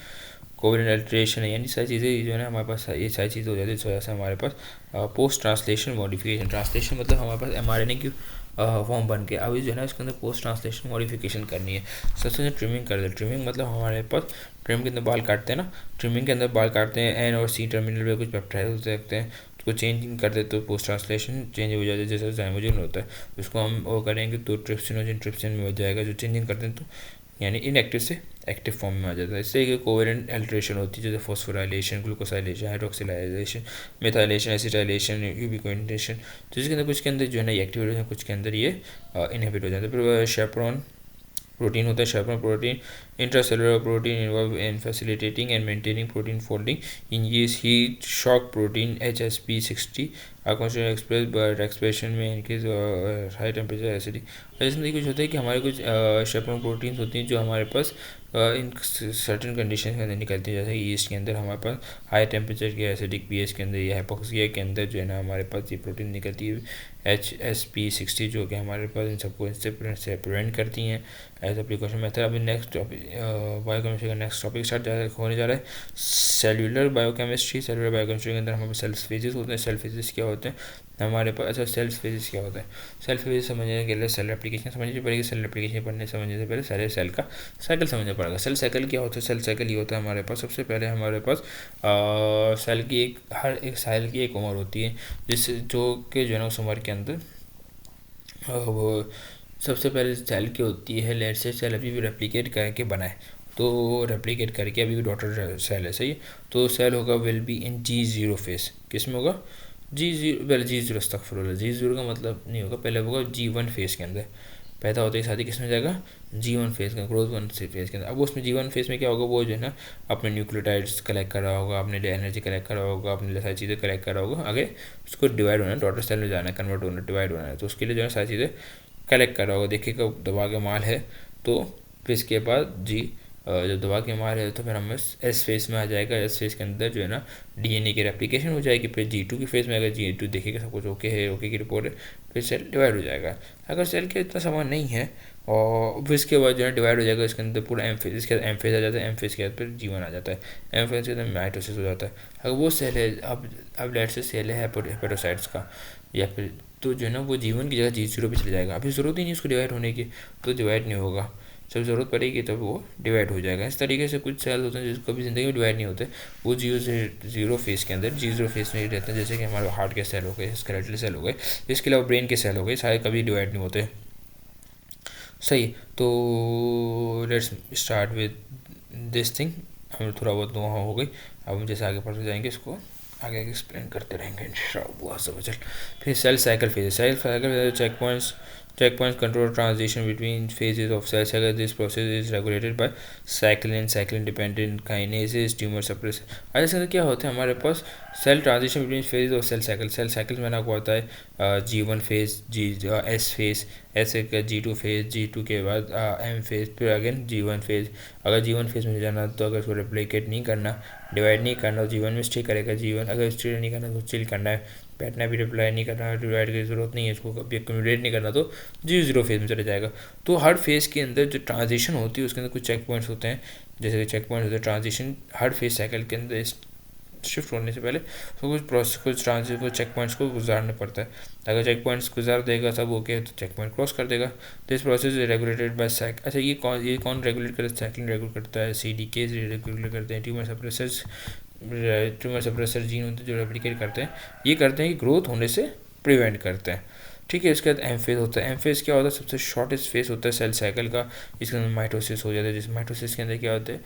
covalent alteration, यानी सारी चीज़ें जो है ना हमारे पास ये सारी चीज़ें हो जाती है। इस वजह से हमारे पास पोस्ट ट्रांसलेशन मॉडिफिकेशन, ट्रांसलेशन मतलब हमारे पास mRNA की फॉर्म बन के अभी जो है ना इसके अंदर पोस्ट ट्रांसलेशन मॉडिफिकेशन करनी है। सबसे पहले ट्रिमिंग कर दे। ट्रिमिंग मतलब हमारे पास ट्रिमिंग के अंदर बाल काटते हैं ना, ट्रिमिंग के अंदर बाल काटते हैं, N और C टर्मिनल पे कुछ पेप्टाइड होते रखते हैं, उसको चेंजिंग कर देते तो पोस्ट ट्रांसलेशन चेंज हो जाता है। जैसे जाइमोजिन होता है, उसको हम वो करेंगे तो ट्रिप्सिनोजिन ट्रिप्सिन में हो जाएगा, जो चेंजिंग करते हैं तो यानी इनएक्टिव से एक्टिव फॉर्म में आ जाता है। इससे एक कोवेलेंट अल्ट्रेशन होती है, जैसे फॉस्फोराइलेशन, ग्लूकोसाइलेशन, हाइड्रोक्सिलाइजेशन, मेथाइलेशन, एसिटाइलेशन, यूबिक्विनेशन। तो इसके अंदर कुछ के अंदर जो है ना ये एक्टिवेट हो जाए, कुछ के अंदर ये इनहिबिट हो जाता है। फिर शेपर्न प्रोटीन होता है, chaperone protein, intracellular protein involve in facilitating and maintaining protein folding in ये heat shock protein HSP60 are considered expressed but expression में इनकेस हाई टेम्परेचर एसिडिक। इसमें कुछ होता है कि हमारे कुछ शेपर्न प्रोटीन्स होती हैं जो हमारे पास इन सर्टेन कंडीशन के अंदर निकलती है, जैसे ईस्ट के अंदर हमारे पास हाई टेम्परेचर के एसिडिक पीएच के अंदर या हाइपोक्सिया के अंदर जो है ना हमारे पास ये प्रोटीन निकलती है HSP60, जो कि हमारे पास इन सबको इससे प्रिवेंट करती हैं एज अ प्रिकॉशन मेथड। अभी नेक्स्ट टॉपिक बायोकेमिस्ट्री का नेक्स्ट टॉपिक स्टार्ट होने जा रहा है, सेल्यूलर बायोकेमिस्ट्री। सेल्यूलर बायोकेमिस्ट्री के अंदर हमारे सेल फेजेस होते हैं। सेल फेजेस क्या होते हैं हमारे पास? अच्छा, सेल फेजेस क्या होता है? सेल फेजेस समझने के लिए सेल एप्लीकेशन समझनी पड़ेगी। सेल एप्लीकेशन पढ़ने समझने से पहले सारे सेल का साइकिल समझना पड़ेगा। सेल साइकिल क्या होता है? सेल साइकिल ये होता है हमारे पास, सबसे पहले हमारे पास सेल की हर एक सेल की एक उम्र होती है, जिस जो कि जो है ना उस उम्र के अंदर वो सबसे पहले सेल की होती है, लेट से सेल अभी भी रेप्लिकेट करके बना है, तो रेप्लिकेट करके अभी भी डॉटर सेल है, सही है। तो सेल होगा will be in G0 face. किस में होगा? G0, पहले G0 अस्तगफुरुल्लाह, G0 का मतलब नहीं होगा, पहले होगा G1 फेस के अंदर। पैदा होते ही शादी किस में जाएगा? G1 फेज का, ग्रोथ 1 फेज के अंदर। अब उसमें G1 फेज में क्या होगा? वो जो है ना अपने न्यूक्लियोटाइड्स कलेक्ट कर रहा होगा, अपने लिए एनर्जी कलेक्ट कर रहा होगा, अपने लिए सारी चीज़ें कलेक्ट कर रहा होगा। आगे उसको डिवाइड होना है, डॉटर सेल में जाना है, कन्वर्ट होना, डिवाइड होना है, तो उसके लिए जो है सारी चीज़ें कलेक्ट कर रहा होगा। देखिए कब दवा के माल है, तो फिर इसके बाद जब दवा के माल है तो फिर हम एस फेज में आ जाएगा। एस फेज के अंदर जो है ना DNA की रेप्लिकेशन हो जाएगी। फिर G2 की फेज में अगर G2 देखेगा सब कुछ ओके है, ओके की रिपोर्ट है, फिर सेल डिवाइड हो जाएगा। अगर सेल के इतना सामान नहीं है और फिर इसके बाद जो है डिवाइड हो जाएगा, इसके अंदर पूरा एम फेज, इसके बाद एम फेज आ जाता है, एम फेज के बाद फिर G1 आ जाता है, एम फेज के अंदर माइटोसिस हो जाता है। अगर वो सेल है, अब लेट से सेल है हेपेटोसाइट्स का, या फिर तो जो है ना वो G1 की जगह G0 पे चले जाएगा। अभी ज़रूरत ही नहीं उसको डिवाइड होने की, तो डिवाइड नहीं होगा, जब ज़रूरत पड़ेगी तब वो डिवाइड हो जाएगा। इस तरीके से कुछ सेल्स होते हैं जिसको कभी ज़िंदगी में डिवाइड नहीं होते, वो G0 फेस के अंदर G0 फेस में ही रहते हैं, जैसे कि हमारे हार्ट के सेल हो गए, स्केलेटल सेल हो गए, इसके अलावा ब्रेन के सेल हो गए, सारे कभी डिवाइड नहीं होते, सही। तो let's start with this thing. हम थोड़ा बहुत दुआ हो गई, अब हम जैसे आगे पढ़ते जाएंगे इसको आगे एक्सप्लेन करते रहेंगे इंशाअल्लाह अज़्ज़ा। फिर cell cycle phase, cell cycle checkpoints control transition between phases of cell cycle. This process is regulated by cyclin dependent kinases, tumor suppressor। ऐसे क्या होता है हमारे पास cell transition between phase of cell cycle. Cell cycle में ना क्या होता है G1 phase, S phase, S का G2 फेज, G2 के बाद M फेज, फिर अगेन G1 फेज। अगर G1 फेज में जाना तो अगर उसको रेप्लिकेट नहीं करना, डिवाइड नहीं करना, G1 में स्टे करेगा G1, अगर स्टे नहीं करना तो चिल करना है, बैठना भी, रिप्लाई नहीं करना, डिवाइड की ज़रूरत नहीं है, इसको कभी एक्यूमुलेट नहीं करना, तो G0 फेज में चले जाएगा। तो हर फेज़ के अंदर जो ट्रांजिशन होती है उसके अंदर कुछ चेक पॉइंट्स होते हैं, जैसे चेक पॉइंट होते हैं ट्रांजिशन हर फेज साइकिल के अंदर शिफ्ट होने से पहले, तो कुछ प्रोसेस कुछ ट्रांजिशन कुछ चेक पॉइंट्स को गुजारना पड़ता है। अगर चेक पॉइंट्स गुजार देगा सब ओके तो चेक पॉइंट क्रॉस कर देगा। This process is regulated by cycle. अच्छा, ये कौन रेगुलेट करता है? साइकिलिन रेगुलेट करता है, CDK रेगुलेट करते हैं, ट्यूमर सप्रेसर जीन होते हैं जो रेप्लिकेट करते हैं, ये करते हैं कि ग्रोथ होने से प्रिवेंट करते हैं, ठीक है। इसके बाद एम फेज होता है। एम फेज क्या होता है? सबसे शॉर्टेस्ट फेज होता है सेल साइकिल का। इसके अंदर माइटोसिस हो जाता है, जिस माइटोसिस के अंदर क्या होता है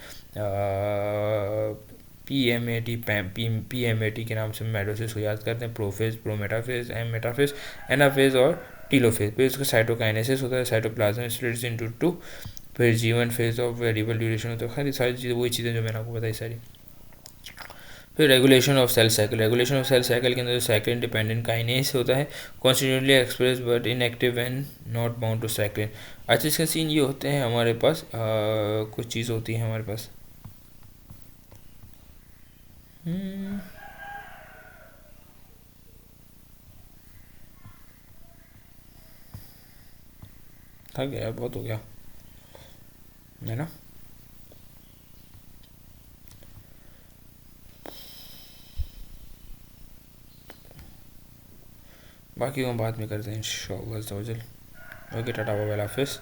PMAT के नाम से माइटोसिस को याद करते हैं। प्रोफेज, प्रोमेटाफेज, एम मेटाफेज, एनाफेज और टीलोफेज। फिर इसका साइटोकाइनेसिस होता है, साइटोप्लाज्म स्प्लिट्स इनटू 2। फिर G1 phase of variable duration होता है। खैर सारी चीज़ें वही चीज़ें जो मैंने आपको बताई सारी। फिर regulation of cell cycle. Regulation of cell cycle के अंदर साइक्लिन डिपेंडेंट काइनेस होता है, constitutively express but inactive and not bound to cyclin. अच्छा, इसका सीन ये होते हैं हमारे पास कुछ चीज़ होती है हमारे पास था क्या यार, बहुत हो गया है ना। बाकी हम बाद में करते हैं इंशाअल्लाह। ओके, टाटा बाय बाय, हाफिज़।